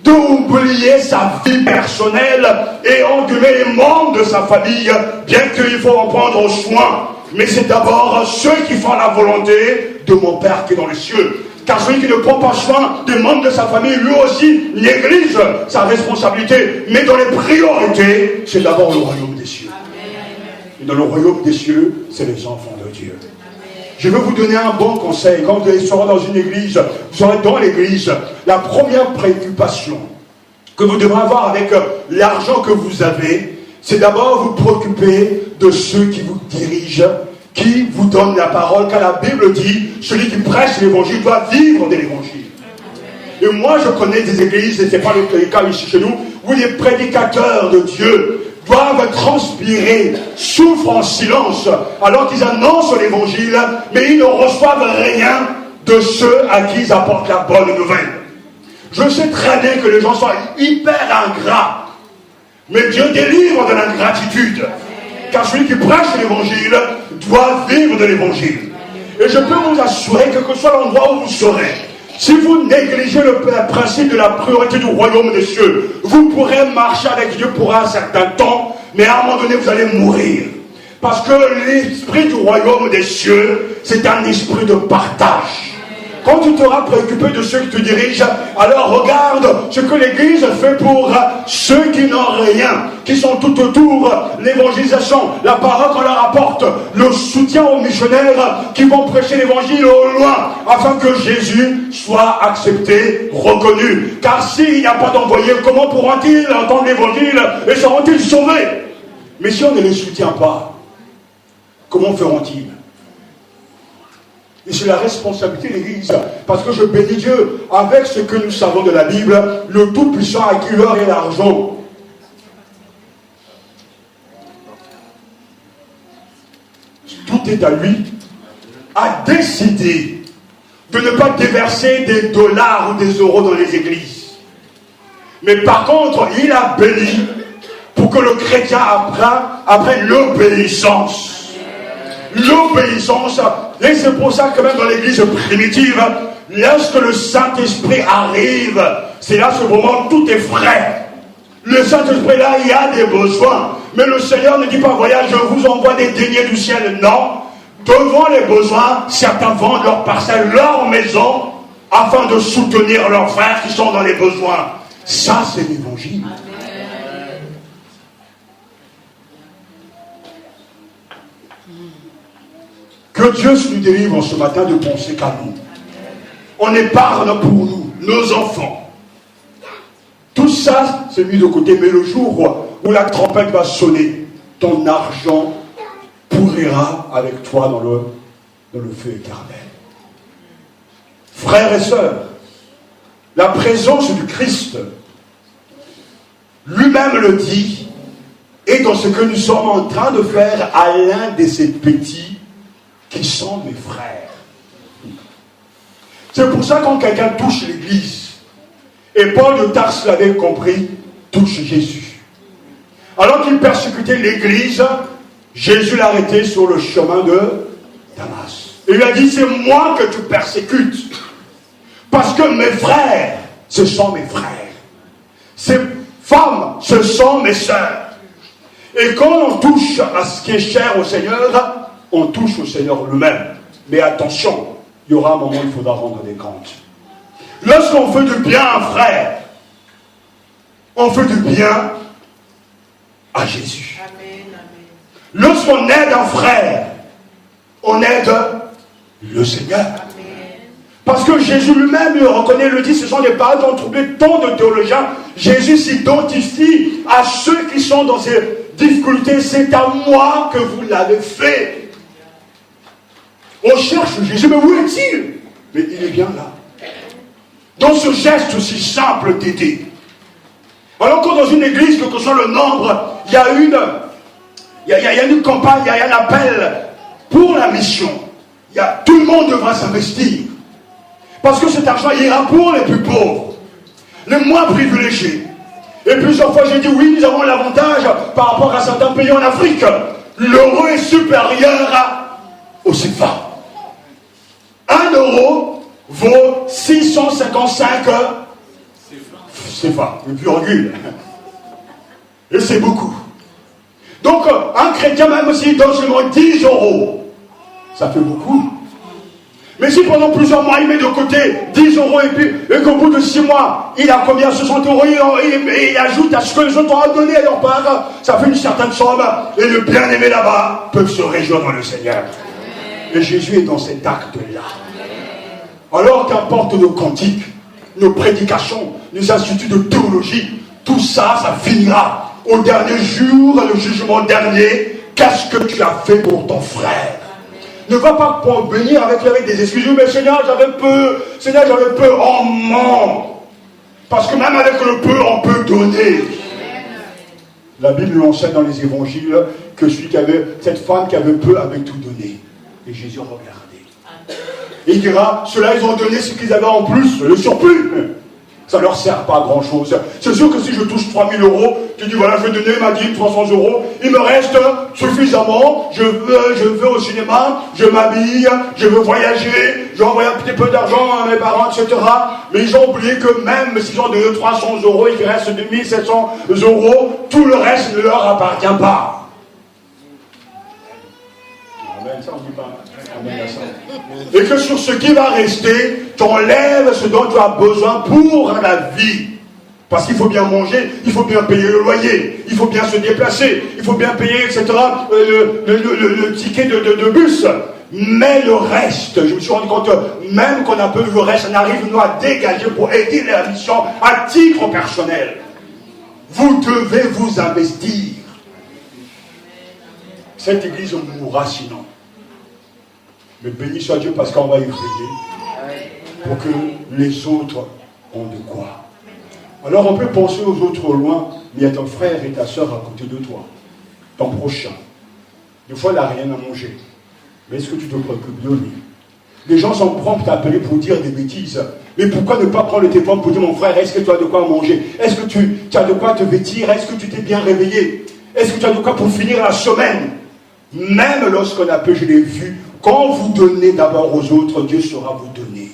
d'oublier sa vie personnelle et engueuler les membres de sa famille, bien qu'il faut en prendre soin. Mais c'est d'abord ceux qui font la volonté de mon Père qui est dans les cieux. Car celui qui ne prend pas soin des membres de sa famille, lui aussi néglige sa responsabilité. Mais dans les priorités, c'est d'abord le royaume des cieux. Et dans le royaume des cieux, c'est les enfants de Dieu. Je vais vous donner un bon conseil. Quand vous serez dans une église, vous serez dans l'église, la première préoccupation que vous devrez avoir avec l'argent que vous avez, c'est d'abord vous préoccuper de ceux qui vous dirigent, qui vous donnent la parole, car la Bible dit, celui qui prêche l'évangile doit vivre de l'évangile. Et moi, je connais des églises, et ce n'est pas le cas ici chez nous, où les prédicateurs de Dieu doivent transpirer, souffrent en silence, alors qu'ils annoncent l'évangile, mais ils ne reçoivent rien de ceux à qui ils apportent la bonne nouvelle. Je sais très bien que les gens sont hyper ingrats, mais Dieu délivre de l'ingratitude, car celui qui prêche l'évangile doit vivre de l'évangile. Et je peux vous assurer que quel que soit l'endroit où vous serez, si vous négligez le principe de la priorité du royaume des cieux, vous pourrez marcher avec Dieu pour un certain temps, mais à un moment donné, vous allez mourir. Parce que l'esprit du royaume des cieux, c'est un esprit de partage. Quand tu seras préoccupé de ceux qui te dirigent, alors regarde ce que l'Église fait pour ceux qui n'ont rien, qui sont tout autour, l'évangélisation, la parole qu'on leur apporte, le soutien aux missionnaires qui vont prêcher l'évangile au loin, afin que Jésus soit accepté, reconnu. Car s'il n'y a pas d'envoyé, comment pourront-ils entendre l'évangile et seront-ils sauvés? Mais si on ne les soutient pas, comment feront-ils? Et c'est la responsabilité de l'Église. Parce que je bénis Dieu avec ce que nous savons de la Bible, le Tout-Puissant à qui l'or et l'argent. Tout est à lui. A décidé de ne pas déverser des dollars ou des euros dans les églises. Mais par contre, il a béni pour que le chrétien apprenne l'obéissance. L'obéissance. Et c'est pour ça que même dans l'église primitive, lorsque le Saint-Esprit arrive, c'est là ce moment tout est frais. Le Saint-Esprit là, il y a des besoins. Mais le Seigneur ne dit pas, voyage, je vous envoie des deniers du ciel. Non. Devant les besoins, certains vendent leur parcelle, leur maison, afin de soutenir leurs frères qui sont dans les besoins. Ça, c'est l'évangile. Que Dieu nous délivre ce matin de penser qu'à nous. On épargne pour nous, nos enfants. Tout ça, c'est mis de côté. Mais le jour où la trompette va sonner, ton argent pourrira avec toi dans le feu éternel. Frères et sœurs, la présence du Christ, lui-même le dit, et dans ce que nous sommes en train de faire à l'un de ces petits qui sont mes frères. C'est pour ça que quand quelqu'un touche l'Église, et Paul de Tarse l'avait compris, touche Jésus. Alors qu'il persécutait l'Église, Jésus l'a arrêté sur le chemin de Damas. Il lui a dit, c'est moi que tu persécutes. Parce que mes frères, ce sont mes frères. Ces femmes, ce sont mes sœurs. Et quand on touche à ce qui est cher au Seigneur, on touche au Seigneur lui-même. Mais attention, il y aura un moment où il faudra rendre des comptes. Lorsqu'on fait du bien à un frère, on fait du bien à Jésus. Lorsqu'on aide un frère, on aide le Seigneur. Parce que Jésus lui-même le reconnaît, le dit, ce sont des paroles qui ont troublé tant de théologiens. Jésus s'identifie à ceux qui sont dans ces difficultés. C'est à moi que vous l'avez fait. On cherche Jésus, mais où est-il? Mais il est bien là. Dans ce geste aussi simple d'aider. Alors que dans une église, quel que soit le nombre, il y a une campagne, il y a un appel pour la mission. Tout le monde devra s'investir. Parce que cet argent ira pour les plus pauvres, les moins privilégiés. Et plusieurs fois j'ai dit oui, nous avons l'avantage par rapport à certains pays en Afrique. L'euro est supérieur au CFA. 1 euro vaut 655 CFA, une virgule. Et c'est beaucoup. Donc un chrétien, même s'il donne seulement 10 euros, ça fait beaucoup. Mais si pendant plusieurs mois il met de côté 10 euros et qu'au bout de 6 mois il a combien, 60 euros, il ajoute à ce que les autres ont donné à leur part, ça fait une certaine somme, et le bien-aimé là-bas peut se réjouir dans le Seigneur. Et Jésus est dans cet acte-là. Alors qu'importe nos cantiques, nos prédications, nos instituts de théologie, tout ça, ça finira. Au dernier jour, le jugement dernier, qu'est-ce que tu as fait pour ton frère? Ne va pas venir avec des excuses. Mais Seigneur, j'avais peu. Seigneur, j'avais peu. Oh, ment. Parce que même avec le peu, on peut donner. La Bible nous enseigne dans les évangiles que cette femme qui avait peu avait tout donné. Et Jésus regardait. Et il dira, ceux-là, ils ont donné ce qu'ils avaient en plus, le surplus. Ça ne leur sert pas à grand chose. C'est sûr que si je touche 3 000 euros, tu dis voilà, je vais donner ma dîme, 300 euros, il me reste suffisamment, je veux au cinéma, je m'habille, je veux voyager, je vais envoyer un petit peu d'argent à mes parents, etc. Mais ils ont oublié que même s'ils ont donné 300 euros, il reste 2700 euros, tout le reste ne leur appartient pas. Amen, ça on ne dit pas. Amen à ça. Et que sur ce qui va rester, tu enlèves ce dont tu as besoin pour la vie. Parce qu'il faut bien manger, il faut bien payer le loyer, il faut bien se déplacer, il faut bien payer, etc. Le ticket de bus. Mais le reste, je me suis rendu compte, même qu'on a peu le reste, on arrive nous à dégager pour aider la mission à titre personnel. Vous devez vous investir. Cette église mourra sinon. Mais béni soit Dieu parce qu'on va y veiller pour que les autres ont de quoi. Alors on peut penser aux autres au loin, mais il y a ton frère et ta soeur à côté de toi, ton prochain. Des fois, il n'a rien à manger. Mais est-ce que tu te préoccupes de lui? Les gens sont prompts à appeler pour dire des bêtises. Mais pourquoi ne pas prendre le téléphone pour dire mon frère, est-ce que tu as de quoi manger? Est-ce que tu as de quoi te vêtir? Est-ce que tu t'es bien réveillé? Est-ce que tu as de quoi pour finir la semaine? Même lorsqu'on a peu, je l'ai vu, quand vous donnez d'abord aux autres, Dieu saura vous donner.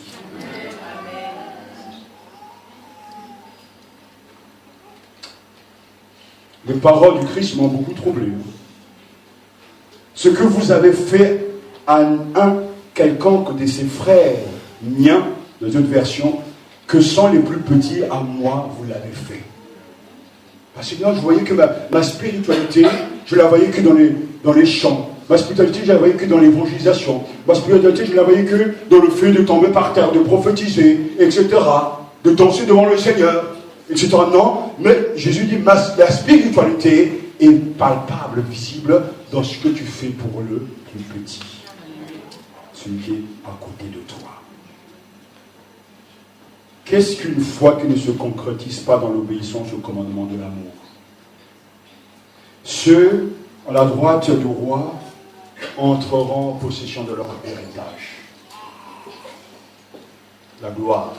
Les paroles du Christ m'ont beaucoup troublé. Ce que vous avez fait à un quelconque de ses frères miens, dans une version, que sont les plus petits, à moi, vous l'avez fait. Parce que moi, je voyais que ma spiritualité, je la voyais que dans les chants. Ma spiritualité, je la voyais que dans l'évangélisation. Ma spiritualité, je la voyais que dans le fait de tomber par terre, de prophétiser, etc. De danser devant le Seigneur, etc. Non, mais Jésus dit, la spiritualité est palpable, visible dans ce que tu fais pour le plus petit. Celui qui est à côté de toi. Qu'est-ce qu'une foi qui ne se concrétise pas dans l'obéissance au commandement de l'amour? ceux à la droite du roi entreront en possession de leur héritage. La gloire.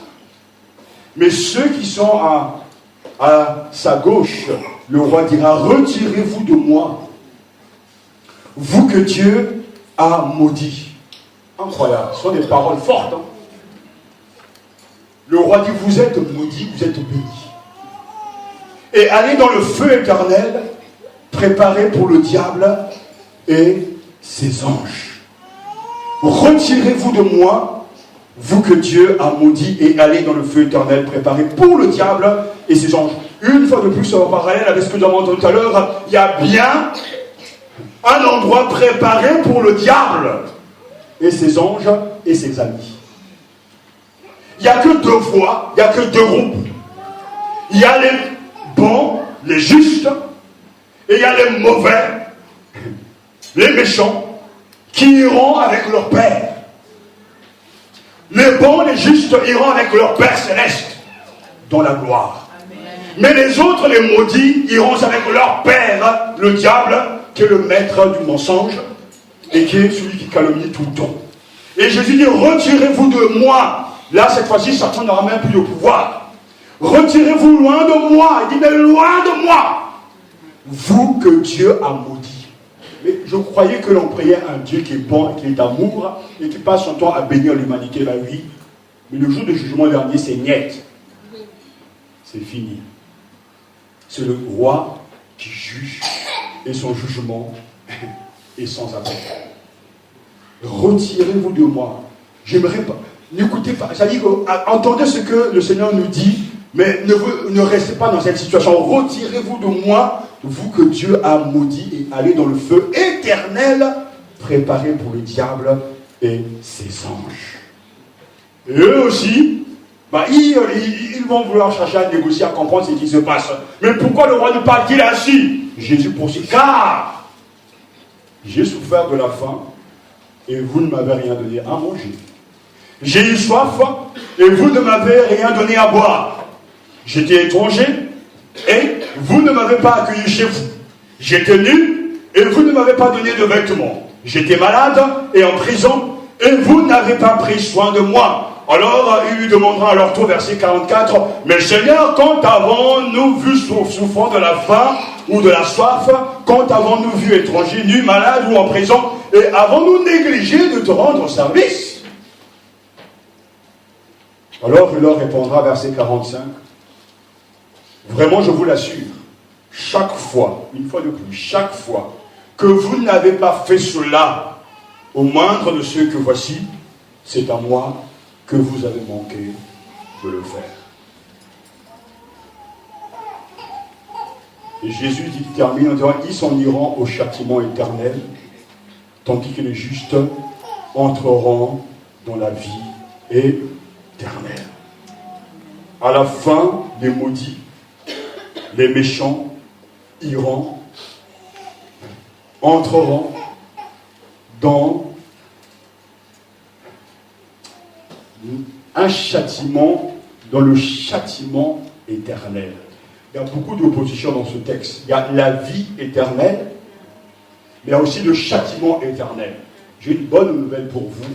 Mais ceux qui sont à sa gauche, le roi dira, retirez-vous de moi, vous que Dieu a maudit. Incroyable, ce sont des paroles fortes. Hein? Le roi dit, vous êtes maudits, vous êtes bénis. Et allez dans le feu éternel, préparé pour le diable et ses anges. Retirez-vous de moi, vous que Dieu a maudit, et allez dans le feu éternel, préparé pour le diable et ses anges. Une fois de plus, en parallèle avec ce que nous avons entendu tout à l'heure, il y a bien un endroit préparé pour le diable et ses anges et ses amis. Il n'y a que deux voies, il n'y a que deux groupes. Il y a les bons, les justes, et il y a les mauvais, les méchants, qui iront avec leur Père. Les bons, les justes iront avec leur Père céleste dans la gloire. Mais les autres, les maudits, iront avec leur Père, le diable, qui est le maître du mensonge et qui est celui qui calomnie tout le temps. Et Jésus dit, retirez-vous de moi. Là, cette fois-ci, Satan n'aura même plus de pouvoir. Retirez-vous loin de moi. Il dit, mais loin de moi, vous que Dieu a maudit. Mais je croyais que l'on priait un Dieu qui est bon, qui est amour, et qui passe son temps à bénir l'humanité, la vie. Mais le jour du jugement dernier, c'est niet. C'est fini. C'est le roi qui juge, et son jugement est sans appel. Retirez-vous de moi. J'aimerais pas. N'écoutez pas. Ça dit entendez ce que le Seigneur nous dit, mais ne restez pas dans cette situation. Retirez-vous de moi, vous que Dieu a maudit, et allez dans le feu éternel, préparé pour le diable et ses anges. Et eux aussi, ils vont vouloir chercher à négocier, à comprendre ce qui se passe. Mais pourquoi le roi ne parle-t-il ainsi? Jésus poursuit, car j'ai souffert de la faim et vous ne m'avez rien donné à manger. J'ai eu soif et vous ne m'avez rien donné à boire. J'étais étranger et vous ne m'avez pas accueilli chez vous. J'étais nu et vous ne m'avez pas donné de vêtements. J'étais malade et en prison et vous n'avez pas pris soin de moi. Alors il lui demandera à leur tour, verset 44, mais Seigneur, quand avons-nous vu souffrant de la faim ou de la soif? Quand avons-nous vu étranger, nu, malade ou en prison? Et avons-nous négligé de te rendre service? Alors il leur répondra, verset 45, vraiment je vous l'assure, chaque fois, une fois de plus, chaque fois que vous n'avez pas fait cela au moindre de ceux que voici, c'est à moi que vous avez manqué de le faire. Et Jésus dit, termine en disant, ils s'en iront au châtiment éternel, tandis que les justes entreront dans la vie éternelle. À la fin, les maudits, les méchants entreront dans un châtiment, dans le châtiment éternel. Il y a beaucoup d'opposition dans ce texte. Il y a la vie éternelle, mais il y a aussi le châtiment éternel. J'ai une bonne nouvelle pour vous.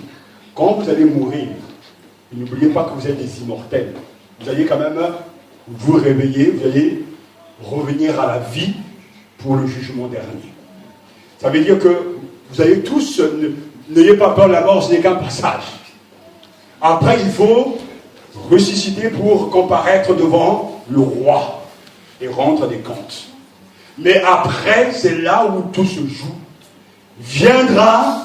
Quand vous allez mourir, n'oubliez pas que vous êtes des immortels. Vous allez quand même vous réveiller, vous allez revenir à la vie pour le jugement dernier. Ça veut dire que vous allez tous, n'ayez pas peur de la mort, ce n'est qu'un passage. Après, il faut ressusciter pour comparaître devant le roi et rendre des comptes. Mais après, c'est là où tout se joue. Viendra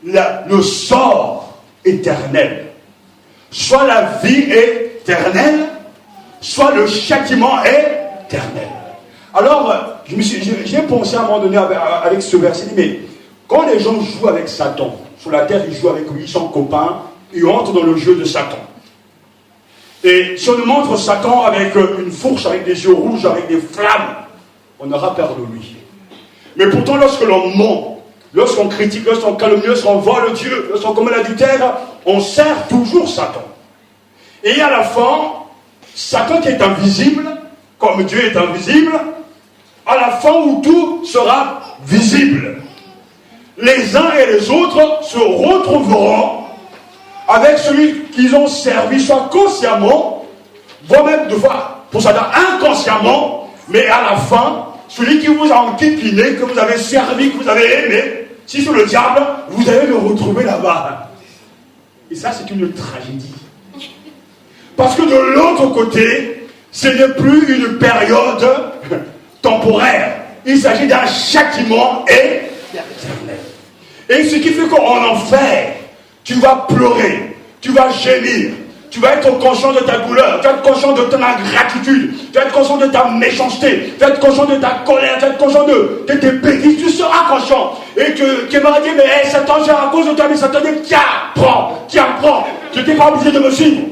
le sort éternel. Soit la vie éternelle, soit le châtiment éternel. Alors, j'ai pensé à un moment donné avec ce verset, mais quand les gens jouent avec Satan, sur la terre, ils jouent avec lui, son copain, ils rentrent dans le jeu de Satan. Et si on nous montre Satan avec une fourche, avec des yeux rouges, avec des flammes, on aura peur de lui. Mais pourtant, lorsque l'on ment, lorsqu'on critique, lorsqu'on calomnie, lorsqu'on vole Dieu, lorsqu'on commet l'adultère, on sert toujours Satan. Et à la fin, Satan qui est invisible, comme Dieu est invisible, À la fin où tout sera visible. Les uns et les autres se retrouveront avec celui qu'ils ont servi, soit consciemment, voire même de fois, pour ça dire inconsciemment, mais à la fin, celui qui vous a enquipiné, que vous avez servi, que vous avez aimé, si c'est le diable, vous allez le retrouver là-bas. Et ça, c'est une tragédie. Parce que de l'autre côté, ce n'est plus une période temporaire. Il s'agit d'un châtiment éternel. Et ce qui fait qu'en enfer, tu vas pleurer, tu vas gémir, tu vas être conscient de ta douleur, tu vas être conscient de ton ingratitude, tu vas être conscient de ta méchanceté, tu vas être conscient de ta colère, tu vas être conscient de tes bêtises, tu seras conscient. Et tu m'auras dit, mais hey, Satan, c'est à cause de toi, mais Satan dit, tiens, prends, tu n'étais pas obligé de me suivre.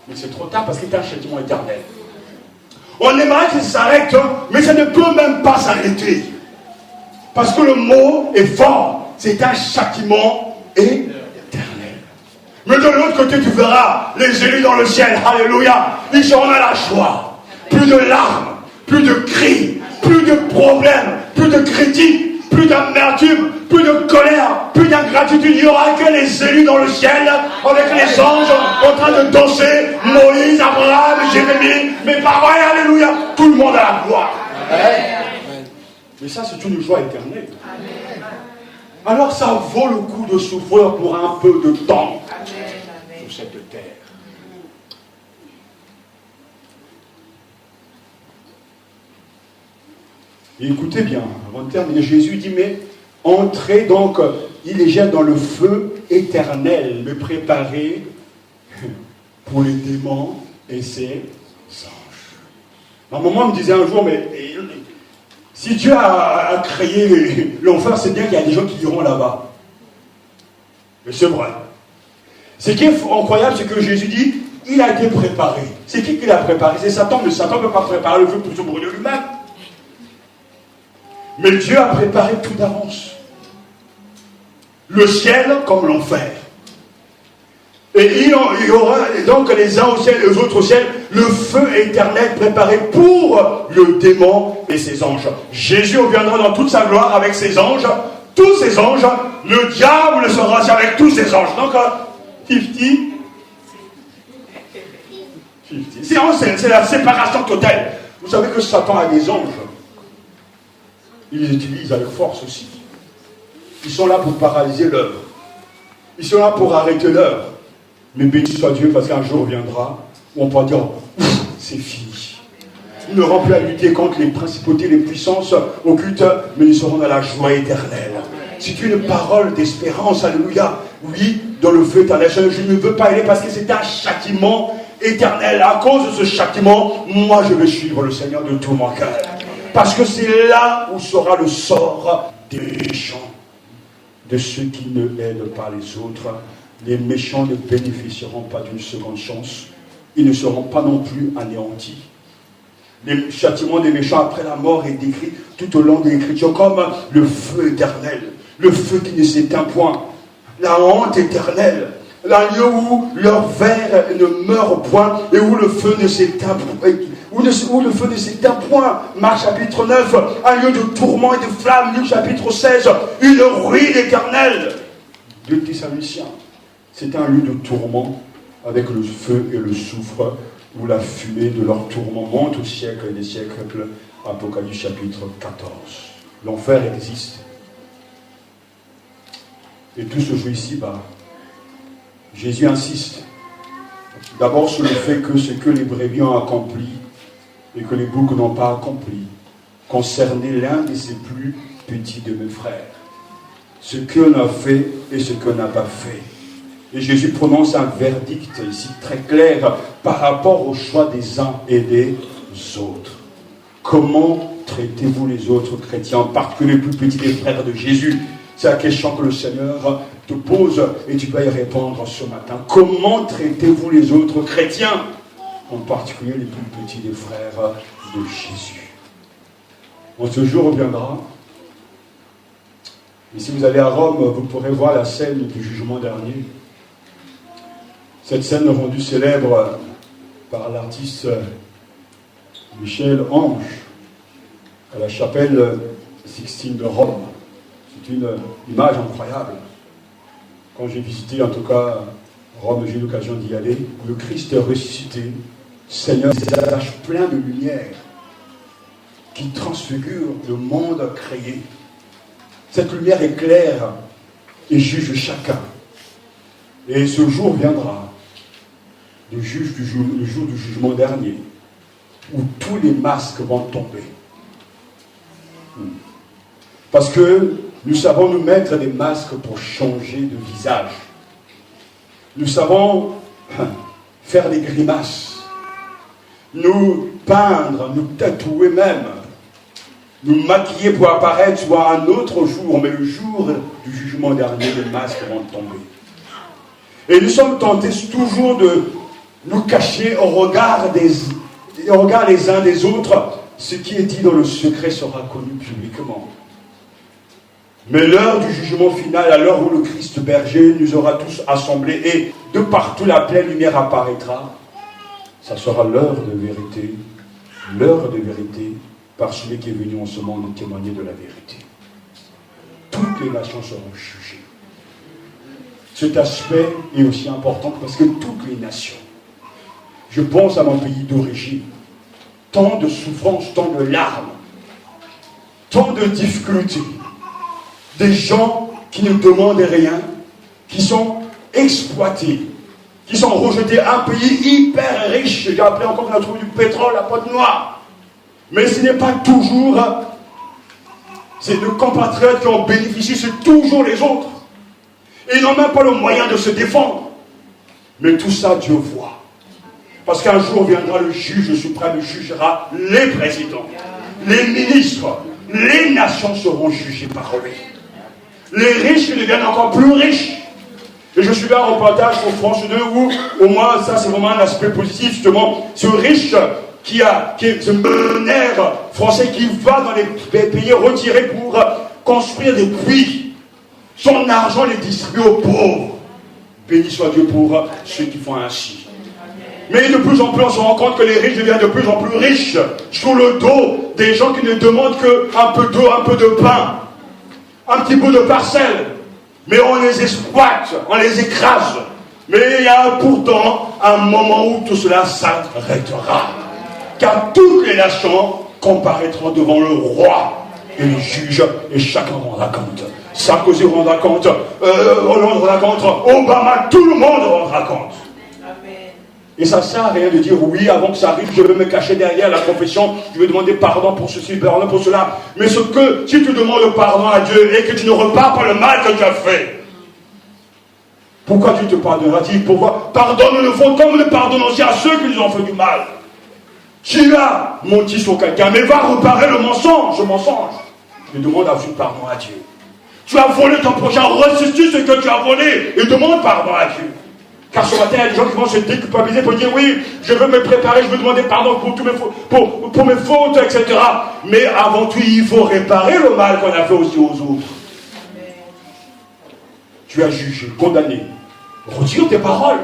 Mais c'est trop tard parce qu'il y a un châtiment éternel. On aimerait que ça s'arrête, mais ça ne peut même pas s'arrêter. Parce que le mot est fort. C'est un châtiment éternel. Mais de l'autre côté, tu verras les élus dans le ciel. Alléluia. Ils seront dans la joie. Plus de larmes, plus de cris, plus de problèmes, plus de critiques, plus d'amertume, plus de colère, plus d'ingratitude. Il n'y aura que les élus dans le ciel, avec les anges en train de danser. Moïse, Abraham, Jérémie, mes parents, alléluia. Tout le monde a la gloire. Mais ça, c'est une joie éternelle. Alors ça vaut le coup de souffrir pour un peu de temps sur cette terre. Et écoutez bien, avant de terminer, Jésus dit, mais entrez donc, il les jette dans le feu éternel, le préparé pour les démons et ses anges. À un moment, on me disait un jour, mais si Dieu a créé l'enfer, c'est bien qu'il y a des gens qui iront là-bas. Mais c'est vrai. Ce qui est incroyable, c'est que Jésus dit, il a été préparé. C'est qui l'a préparé? C'est Satan, mais Satan ne peut pas préparer le feu pour se brûler lui-même. Mais Dieu a préparé tout d'avance. Le ciel comme l'enfer. Et il y aura donc les uns au ciel et les autres au ciel, le feu éternel préparé pour le démon et ses anges. Jésus reviendra dans toute sa gloire avec ses anges, tous ses anges, le diable sera aussi avec tous ses anges. Donc, 50. C'est la séparation totale. Vous savez que Satan a des anges. Il les utilise avec force aussi. Ils sont là pour paralyser l'œuvre. Ils sont là pour arrêter l'œuvre. Mais béni soit Dieu, parce qu'un jour viendra où on pourra dire, c'est fini. Ils n'auront plus à lutter contre les principautés, les puissances occultes, mais ils seront dans la joie éternelle. C'est une parole d'espérance, alléluia. Oui, dans le feu éternel. Je ne veux pas aller parce que c'est un châtiment éternel. À cause de ce châtiment, moi je vais suivre le Seigneur de tout mon cœur. Parce que c'est là où sera le sort des méchants, de ceux qui ne aident pas les autres. Les méchants ne bénéficieront pas d'une seconde chance. Ils ne seront pas non plus anéantis. Le châtiment des méchants après la mort est décrit tout au long de l'Écriture comme le feu éternel, le feu qui ne s'éteint point, la honte éternelle, un lieu où leur verre ne meurt point et où le feu ne s'éteint point. Où le feu ne s'éteint point. Marc chapitre 9, un lieu de tourment et de flammes. Luc chapitre 16, une ruine éternelle. 2 Thessaloniciens, c'est un lieu de tourment avec le feu et le soufre, où la fumée de leur tourment monte au siècle des siècles. Apocalypse chapitre 14. L'enfer existe. Et tout se joue ici-bas. Jésus insiste d'abord sur le fait que ce que les brebis ont accompli et que les boucs n'ont pas accompli concernait l'un de ses plus petits de mes frères. Ce qu'on a fait et ce qu'on n'a pas fait. Et Jésus prononce un verdict ici très clair par rapport au choix des uns et des autres. Comment traitez-vous les autres chrétiens, en particulier les plus petits des frères de Jésus? C'est la question que le Seigneur te pose et tu vas y répondre ce matin. Comment traitez-vous les autres chrétiens, en particulier les plus petits des frères de Jésus? En ce jour reviendra. Et si vous allez à Rome, vous pourrez voir la scène du jugement dernier. Cette scène rendue célèbre par l'artiste Michel-Ange. à la chapelle Sixtine de Rome. C'est une image incroyable. Quand j'ai visité, en tout cas, Rome, j'ai eu l'occasion d'y aller. Le Christ est ressuscité, Seigneur, visage plein de lumière qui transfigure le monde créé. Cette lumière éclaire et juge chacun. Et ce jour viendra, le jour du jugement dernier, où tous les masques vont tomber. Parce que nous savons nous mettre des masques pour changer de visage. Nous savons faire des grimaces, nous peindre, nous tatouer même, nous maquiller pour apparaître soit un autre jour, mais le jour du jugement dernier, les masques vont tomber. Et nous sommes tentés toujours de nous cacher au regard les uns des autres. Ce qui est dit dans le secret sera connu publiquement. Mais l'heure du jugement final, à l'heure où le Christ berger nous aura tous assemblés et de partout la pleine lumière apparaîtra, ça sera l'heure de vérité par celui qui est venu en ce monde témoigner de la vérité. Toutes les nations seront jugées. Cet aspect est aussi important parce que toutes les nations, je pense à mon pays d'origine, tant de souffrances, tant de larmes, tant de difficultés, des gens qui ne demandent rien, qui sont exploités, qui sont rejetés. Un pays hyper riche, j'ai appelé encore qu'on a trouvé du pétrole, la pointe noire. Mais ce n'est pas toujours, c'est nos compatriotes qui en bénéficient, c'est toujours les autres. Et ils n'ont même pas le moyen de se défendre. Mais tout ça, Dieu voit. Parce qu'un jour viendra le juge suprême, jugera les présidents, les ministres, les nations seront jugées par lui. Les riches deviennent encore plus riches. Et je suis là en reportage pour France 2 où, au moins, ça c'est vraiment un aspect positif, justement, ce riche qui est ce millionnaire français qui va dans les pays retirés pour construire des puits. Son argent les distribue aux pauvres. Béni soit Dieu pour ceux qui font ainsi. Mais de plus en plus, on se rend compte que les riches deviennent de plus en plus riches sous le dos des gens qui ne demandent qu'un peu d'eau, un peu de pain, un petit bout de parcelle. Mais on les exploite, on les écrase. Mais il y a pourtant un moment où tout cela s'arrêtera. Car toutes les nations comparaîtront devant le roi et le juge, et chacun rendra compte. Sarkozy rendra compte, Hollande rendra compte, Obama, tout le monde rendra compte. Et ça ne sert à rien de dire oui, avant que ça arrive, je vais me cacher derrière la confession, je vais demander pardon pour ceci, pardon pour cela. Mais si tu demandes pardon à Dieu et que tu ne repars pas le mal que tu as fait, pourquoi tu te pardonneras-tu? Pourquoi? Pardonne-le fond comme nous pardonnons aussi à ceux qui nous ont fait du mal. Tu as menti sur quelqu'un, mais va réparer le mensonge. Et demande ensuite pardon à Dieu. Tu as volé ton prochain, restitue ce que tu as volé et demande pardon à Dieu. Car ce matin, il y a des gens qui vont se déculpabiliser pour dire oui, je veux me préparer, je veux demander pardon pour mes fautes, etc. Mais avant tout, il faut réparer le mal qu'on a fait aussi aux autres. Tu as jugé, condamné. Retire tes paroles.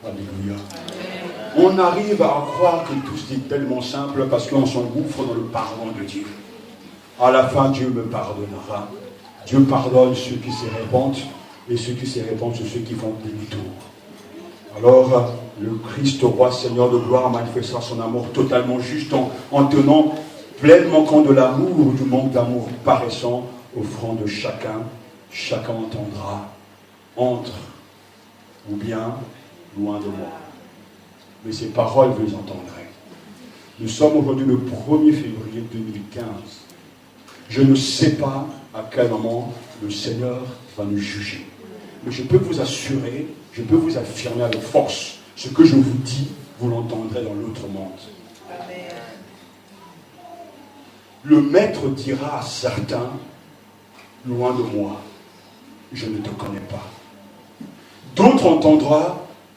Alléluia. On arrive à croire que tout c'est tellement simple parce qu'on s'engouffre dans le pardon de Dieu. À la fin, Dieu me pardonnera. Dieu pardonne ceux qui se répandent. Et ceux qui se répandent, c'est ceux qui font demi-tour. Alors, le Christ, roi, Seigneur de gloire, manifestera son amour totalement juste en tenant pleinement compte de l'amour ou du manque d'amour paraissant au front de chacun. Chacun entendra, entre ou bien loin de moi. Mais ces paroles, vous les entendrez. Nous sommes aujourd'hui le 1er février 2015. Je ne sais pas à quel moment le Seigneur va nous juger. Mais je peux vous assurer, je peux vous affirmer avec force, ce que je vous dis, vous l'entendrez dans l'autre monde. Amen. Le maître dira à certains, loin de moi, je ne te connais pas. D'autres entendront,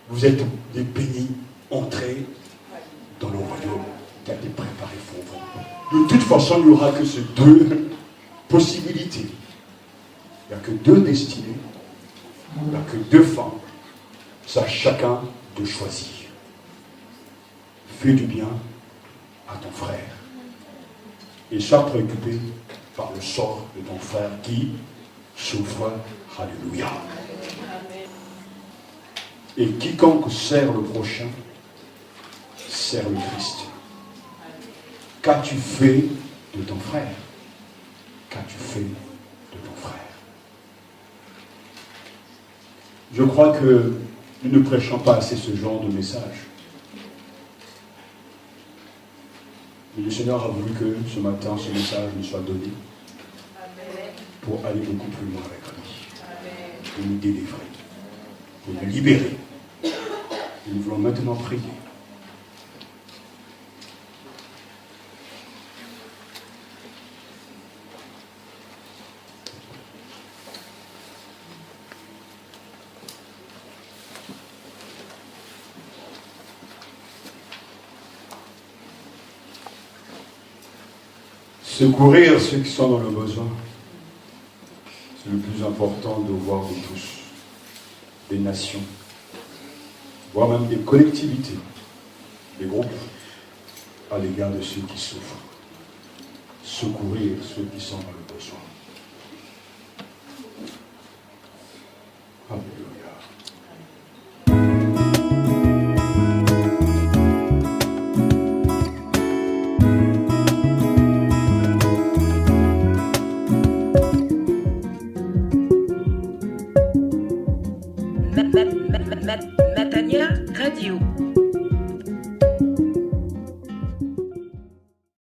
vous êtes des bénis, entrez dans le royaume qui a été préparé pour vous. De toute façon, il n'y aura que ces deux possibilités. Il n'y a que deux destinées. Il n'y a que deux fins. C'est à chacun de choisir. Fais du bien à ton frère et sois préoccupé par le sort de ton frère qui souffre. Alléluia. Et quiconque sert le prochain, sert le Christ. Qu'as-tu fait de ton frère? Qu'as-tu fait de ton frère? Je crois que nous ne prêchons pas assez ce genre de message. Mais le Seigneur a voulu que ce matin, ce message nous soit donné pour aller beaucoup plus loin avec lui, pour nous délivrer, pour nous libérer. Et nous voulons maintenant prier. Secourir ceux qui sont dans le besoin, c'est le plus important de voir de tous, des nations, voire même des collectivités, des groupes, à l'égard de ceux qui souffrent. Secourir ceux qui sont dans le besoin. Alléluia. Matania Radio.